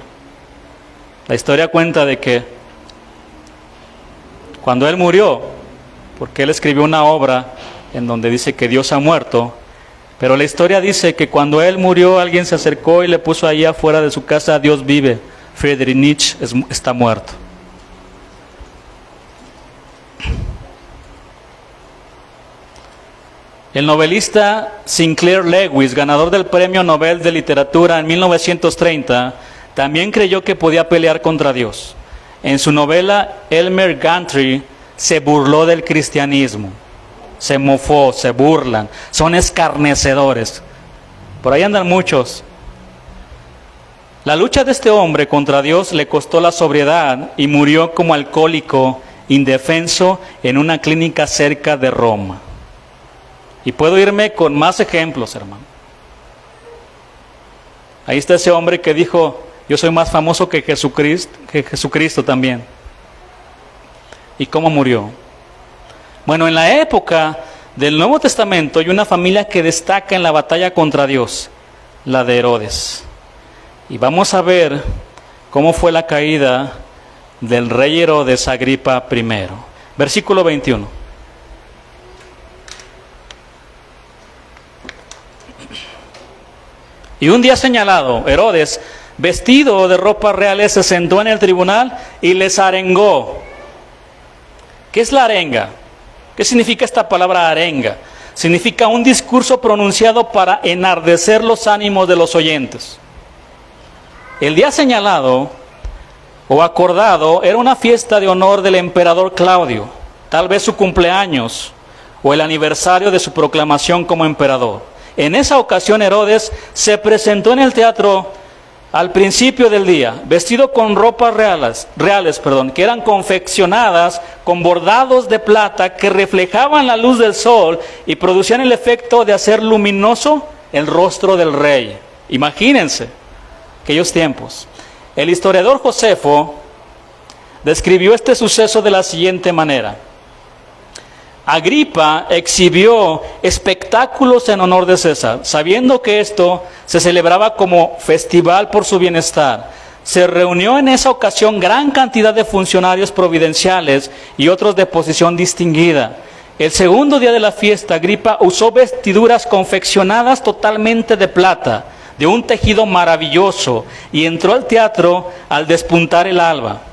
La historia cuenta de que cuando él murió, porque él escribió una obra en donde dice que Dios ha muerto, pero la historia dice que cuando él murió alguien se acercó y le puso ahí afuera de su casa: Dios vive, Friedrich Nietzsche está muerto. El novelista Sinclair Lewis, ganador del Premio Nobel de Literatura en 1930, también creyó que podía pelear contra Dios. En su novela Elmer Gantry se burló del cristianismo, se mofó, se burlan, son escarnecedores. Por ahí andan muchos. La lucha de este hombre contra Dios le costó la sobriedad y murió como alcohólico, indefenso, en una clínica cerca de Roma. Y puedo irme con más ejemplos, hermano. Ahí está ese hombre que dijo: yo soy más famoso que Jesucristo también. ¿Y cómo murió? Bueno, en la época del Nuevo Testamento hay una familia que destaca en la batalla contra Dios, la de Herodes. Y vamos a ver cómo fue la caída del rey Herodes Agripa I. Versículo 21. Y un día señalado, Herodes, vestido de ropas reales, se sentó en el tribunal y les arengó. ¿Qué es la arenga? ¿Qué significa esta palabra arenga? Significa un discurso pronunciado para enardecer los ánimos de los oyentes. El día señalado o acordado era una fiesta de honor del emperador Claudio, tal vez su cumpleaños o el aniversario de su proclamación como emperador. En esa ocasión Herodes se presentó en el teatro al principio del día, vestido con ropas reales, que eran confeccionadas con bordados de plata que reflejaban la luz del sol y producían el efecto de hacer luminoso el rostro del rey. Imagínense aquellos tiempos. El historiador Josefo describió este suceso de la siguiente manera. Agripa exhibió espectáculos en honor de César, sabiendo que esto se celebraba como festival por su bienestar. Se reunió en esa ocasión gran cantidad de funcionarios providenciales y otros de posición distinguida. El segundo día de la fiesta, Agripa usó vestiduras confeccionadas totalmente de plata, de un tejido maravilloso, y entró al teatro al despuntar el alba.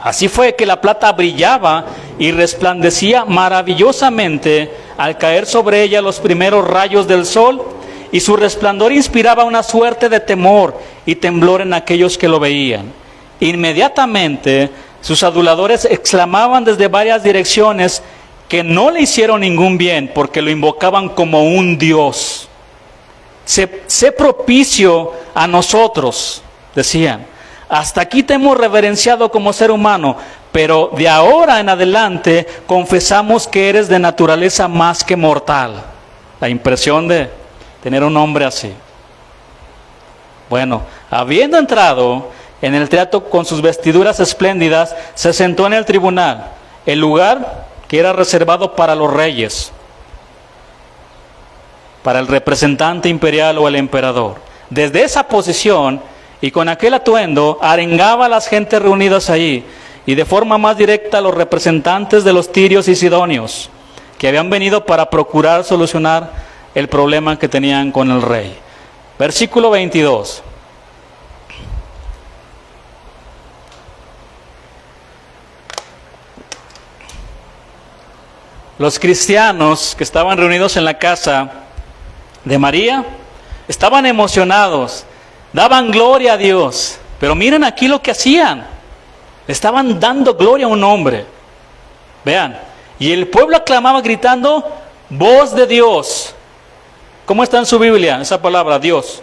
Así fue que la plata brillaba y resplandecía maravillosamente al caer sobre ella los primeros rayos del sol, y su resplandor inspiraba una suerte de temor y temblor en aquellos que lo veían. Inmediatamente sus aduladores exclamaban desde varias direcciones que no le hicieron ningún bien, porque lo invocaban como un dios. Sé propicio a nosotros, decían. Hasta aquí te hemos reverenciado como ser humano, pero de ahora en adelante confesamos que eres de naturaleza más que mortal. La impresión de tener un hombre así. Bueno, habiendo entrado en el teatro con sus vestiduras espléndidas, se sentó en el tribunal, el lugar que era reservado para los reyes, para el representante imperial o el emperador. Desde esa posición y con aquel atuendo arengaba a las gentes reunidas allí, y de forma más directa a los representantes de los tirios y sidonios, que habían venido para procurar solucionar el problema que tenían con el rey. Versículo 22. Los cristianos que estaban reunidos en la casa de María estaban emocionados, daban gloria a Dios, pero miren aquí lo que hacían. Estaban dando gloria a un hombre. Vean, y el pueblo aclamaba gritando, voz de Dios. ¿Cómo está en su Biblia esa palabra, Dios?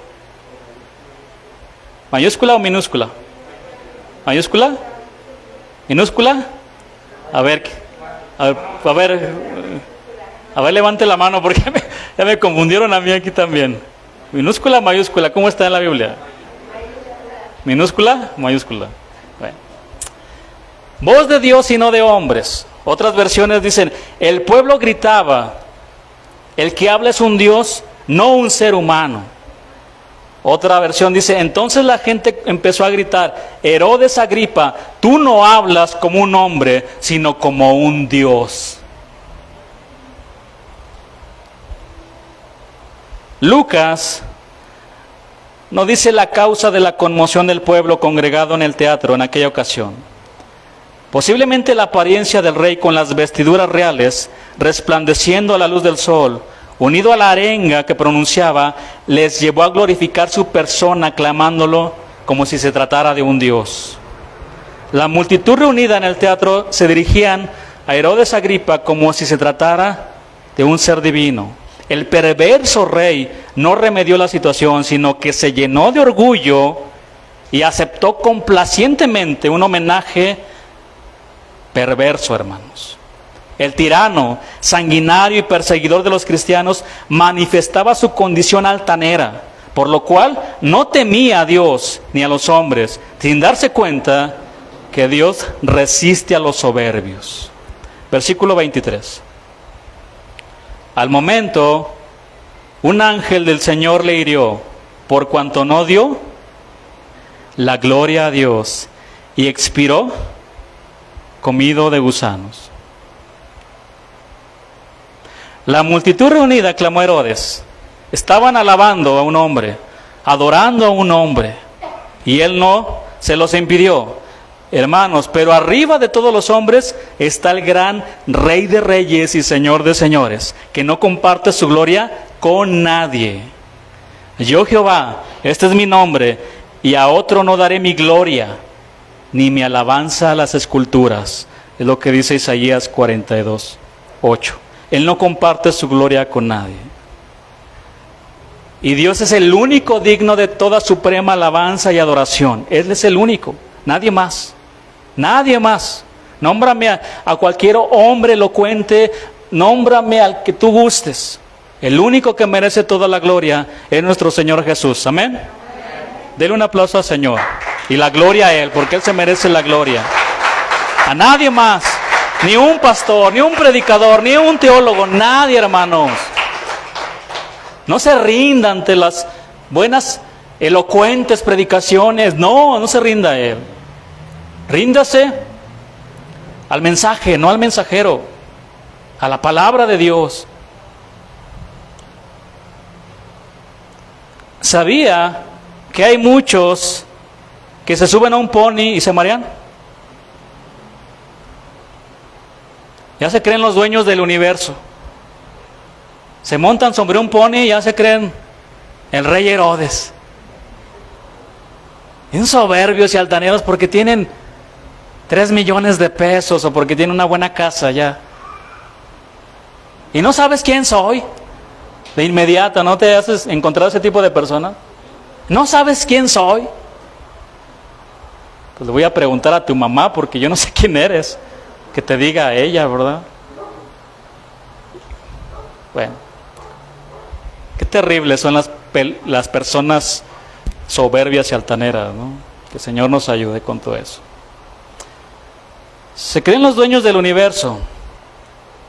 ¿Mayúscula o minúscula? ¿Mayúscula? ¿Minúscula? A ver, levante la mano porque ya me confundieron a mí aquí también. ¿Minúscula, mayúscula? ¿Cómo está en la Biblia? ¿Minúscula? Mayúscula. Bueno. Voz de Dios y no de hombres. Otras versiones dicen, el pueblo gritaba, el que habla es un Dios, no un ser humano. Otra versión dice, entonces la gente empezó a gritar, Herodes Agripa, tú no hablas como un hombre, sino como un Dios. Lucas nos dice la causa de la conmoción del pueblo congregado en el teatro en aquella ocasión. Posiblemente la apariencia del rey con las vestiduras reales, resplandeciendo a la luz del sol, unido a la arenga que pronunciaba, les llevó a glorificar su persona, aclamándolo como si se tratara de un dios. La multitud reunida en el teatro se dirigían a Herodes Agripa como si se tratara de un ser divino. El perverso rey no remedió la situación, sino que se llenó de orgullo y aceptó complacientemente un homenaje perverso, hermanos. El tirano, sanguinario y perseguidor de los cristianos, manifestaba su condición altanera, por lo cual no temía a Dios ni a los hombres, sin darse cuenta que Dios resiste a los soberbios. Versículo 23. Al momento, un ángel del Señor le hirió, por cuanto no dio la gloria a Dios, y expiró comido de gusanos. La multitud reunida clamó a Herodes. Estaban alabando a un hombre, adorando a un hombre, y él no se los impidió. Hermanos, pero arriba de todos los hombres está el gran Rey de Reyes y Señor de Señores, que no comparte su gloria con nadie. Yo, Jehová, este es mi nombre, y a otro no daré mi gloria, ni mi alabanza a las esculturas. Es lo que dice Isaías 42:8. Él no comparte su gloria con nadie. Y Dios es el único digno de toda suprema alabanza y adoración. Él es el único, nadie más. Nadie más. Nómbrame a cualquier hombre elocuente, nómbrame al que tú gustes. El único que merece toda la gloria es nuestro Señor Jesús. Amén. Dele un aplauso al Señor y la gloria a Él, porque Él se merece la gloria. A nadie más, ni un pastor, ni un predicador, ni un teólogo, nadie, hermanos. No se rinda ante las buenas, elocuentes predicaciones. No se rinda a Él. Ríndase al mensaje, no al mensajero, a la palabra de Dios. ¿Sabía que hay muchos que se suben a un pony y se marean? Ya se creen los dueños del universo. Se montan sobre un pony y ya se creen el rey Herodes. Bien soberbios y altaneros porque tienen 3 millones de pesos o porque tienen una buena casa ya. Y no sabes quién soy. De inmediato, ¿no te haces encontrar ese tipo de persona? ¿No sabes quién soy? Pues le voy a preguntar a tu mamá porque yo no sé quién eres. Que te diga a ella, ¿verdad? Bueno. Qué terribles son las personas soberbias y altaneras, ¿no? Que el Señor nos ayude con todo eso. Se creen los dueños del universo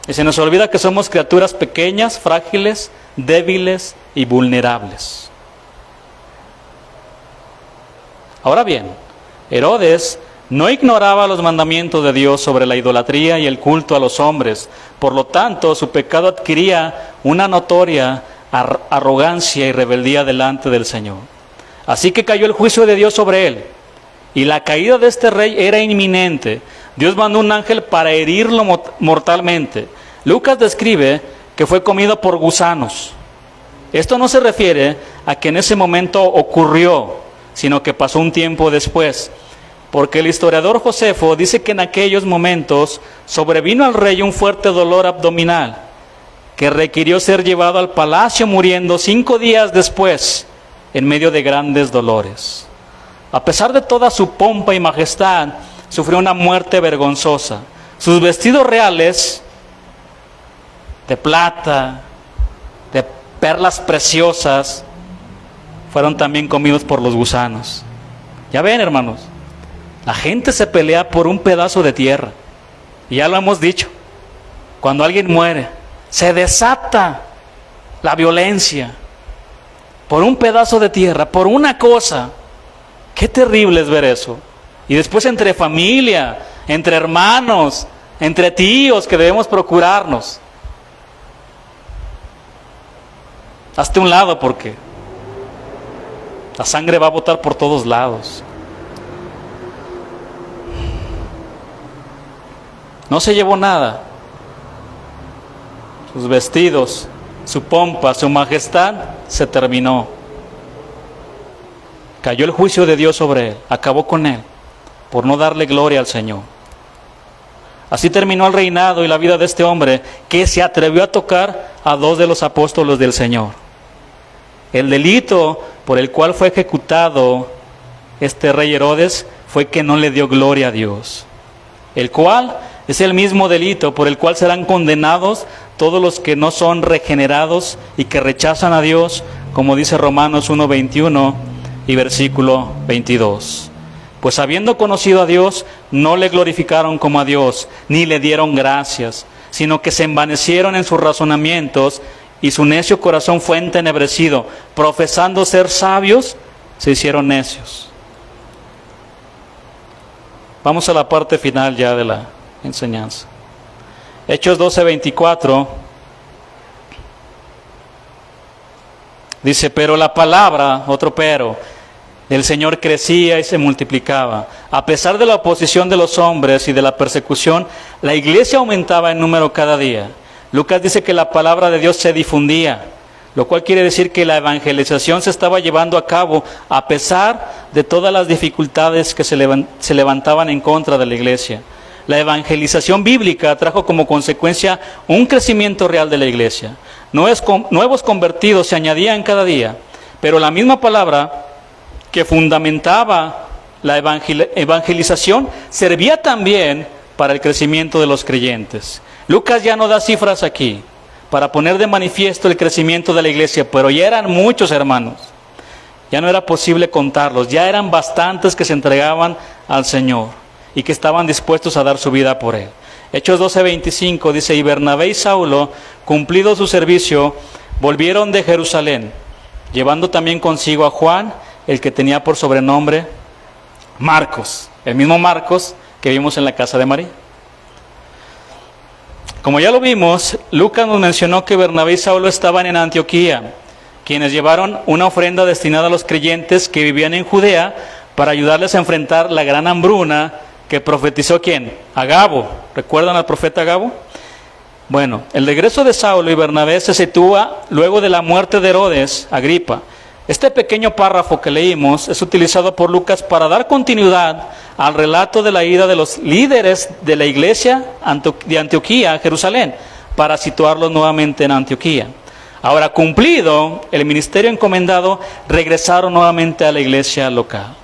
y se nos olvida que somos criaturas pequeñas, frágiles, débiles y vulnerables. Ahora bien, Herodes no ignoraba los mandamientos de Dios sobre la idolatría y el culto a los hombres. Por lo tanto, su pecado adquiría una notoria arrogancia y rebeldía delante del Señor. Así que cayó el juicio de Dios sobre él. Y la caída de este rey era inminente. Dios mandó un ángel para herirlo mortalmente. Lucas describe que fue comido por gusanos. Esto no se refiere a que en ese momento ocurrió, sino que pasó un tiempo después. Porque el historiador Josefo dice que en aquellos momentos sobrevino al rey un fuerte dolor abdominal, que requirió ser llevado al palacio muriendo 5 días después, en medio de grandes dolores. A pesar de toda su pompa y majestad, sufrió una muerte vergonzosa. Sus vestidos reales, de plata, de perlas preciosas, fueron también comidos por los gusanos. Ya ven, hermanos, la gente se pelea por un pedazo de tierra. Y ya lo hemos dicho, cuando alguien muere, se desata la violencia por un pedazo de tierra, por una cosa. Qué terrible es ver eso. Y después entre familia, entre hermanos, entre tíos que debemos procurarnos. Hazte un lado porque la sangre va a botar por todos lados. No se llevó nada. Sus vestidos, su pompa, su majestad se terminó. Cayó el juicio de Dios sobre él, acabó con él, por no darle gloria al Señor. Así terminó el reinado y la vida de este hombre que se atrevió a tocar a 2 de los apóstoles del Señor. El delito por el cual fue ejecutado este rey Herodes fue que no le dio gloria a Dios, el cual es el mismo delito por el cual serán condenados todos los que no son regenerados y que rechazan a Dios, como dice Romanos 1:21 y versículo 22. Pues habiendo conocido a Dios, no le glorificaron como a Dios, ni le dieron gracias, sino que se envanecieron en sus razonamientos, y su necio corazón fue entenebrecido. Profesando ser sabios, se hicieron necios. Vamos a la parte final ya de la enseñanza. Hechos 12:24 dice, pero la palabra, otro pero, del Señor crecía y se multiplicaba. A pesar de la oposición de los hombres y de la persecución, la iglesia aumentaba en número cada día. Lucas dice que la palabra de Dios se difundía, lo cual quiere decir que la evangelización se estaba llevando a cabo a pesar de todas las dificultades que se levantaban en contra de la iglesia. La evangelización bíblica trajo como consecuencia un crecimiento real de la iglesia. Nuevos convertidos se añadían cada día, pero la misma palabra que fundamentaba la evangelización servía también para el crecimiento de los creyentes. Lucas ya no da cifras aquí para poner de manifiesto el crecimiento de la iglesia, pero ya eran muchos, hermanos. Ya no era posible contarlos, ya eran bastantes que se entregaban al Señor y que estaban dispuestos a dar su vida por Él. Hechos 12:25 dice, y Bernabé y Saulo, cumplido su servicio, volvieron de Jerusalén, llevando también consigo a Juan, el que tenía por sobrenombre Marcos, el mismo Marcos que vimos en la casa de María. Como ya lo vimos, Lucas nos mencionó que Bernabé y Saulo estaban en Antioquía, quienes llevaron una ofrenda destinada a los creyentes que vivían en Judea para ayudarles a enfrentar la gran hambruna que profetizó ¿quién? Agabo. ¿Recuerdan al profeta Agabo? Bueno, el regreso de Saulo y Bernabé se sitúa luego de la muerte de Herodes Agripa. Este pequeño párrafo que leímos es utilizado por Lucas para dar continuidad al relato de la ida de los líderes de la iglesia de Antioquía a Jerusalén, para situarlos nuevamente en Antioquía. Ahora, cumplido el ministerio encomendado, regresaron nuevamente a la iglesia local.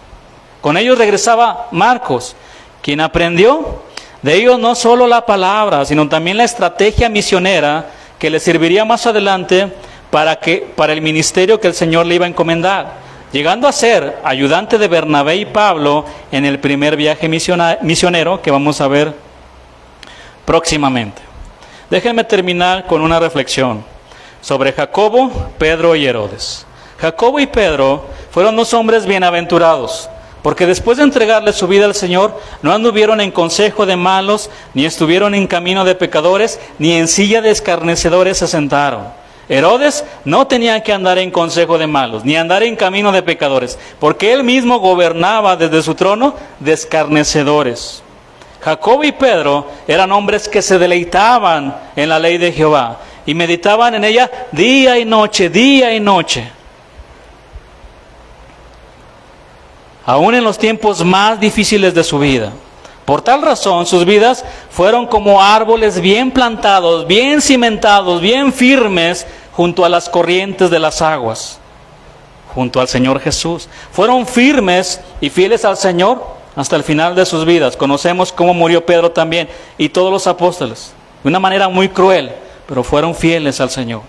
Con ellos regresaba Marcos, quien aprendió de ellos no solo la palabra, sino también la estrategia misionera que le serviría más adelante para el ministerio que el Señor le iba a encomendar, llegando a ser ayudante de Bernabé y Pablo en el primer viaje misionero que vamos a ver próximamente. Déjenme terminar con una reflexión sobre Jacobo, Pedro y Herodes. Jacobo y Pedro fueron dos hombres bienaventurados, porque después de entregarle su vida al Señor, no anduvieron en consejo de malos, ni estuvieron en camino de pecadores, ni en silla de escarnecedores se sentaron. Herodes no tenía que andar en consejo de malos, ni andar en camino de pecadores, porque él mismo gobernaba desde su trono de escarnecedores. Jacobo y Pedro eran hombres que se deleitaban en la ley de Jehová y meditaban en ella día y noche, día y noche. Aún en los tiempos más difíciles de su vida. Por tal razón, sus vidas fueron como árboles bien plantados, bien cimentados, bien firmes, junto a las corrientes de las aguas, junto al Señor Jesús. Fueron firmes y fieles al Señor hasta el final de sus vidas. Conocemos cómo murió Pedro también, y todos los apóstoles, de una manera muy cruel, pero fueron fieles al Señor.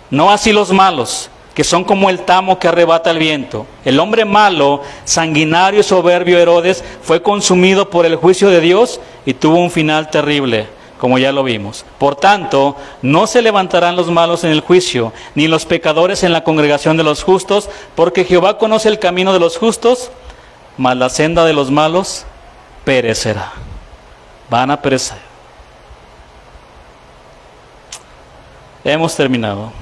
No así los malos, que son como el tamo que arrebata el viento. El hombre malo, sanguinario y soberbio Herodes, fue consumido por el juicio de Dios y tuvo un final terrible, como ya lo vimos. Por tanto, no se levantarán los malos en el juicio, ni los pecadores en la congregación de los justos, porque Jehová conoce el camino de los justos, mas la senda de los malos perecerá. Van a perecer. Hemos terminado.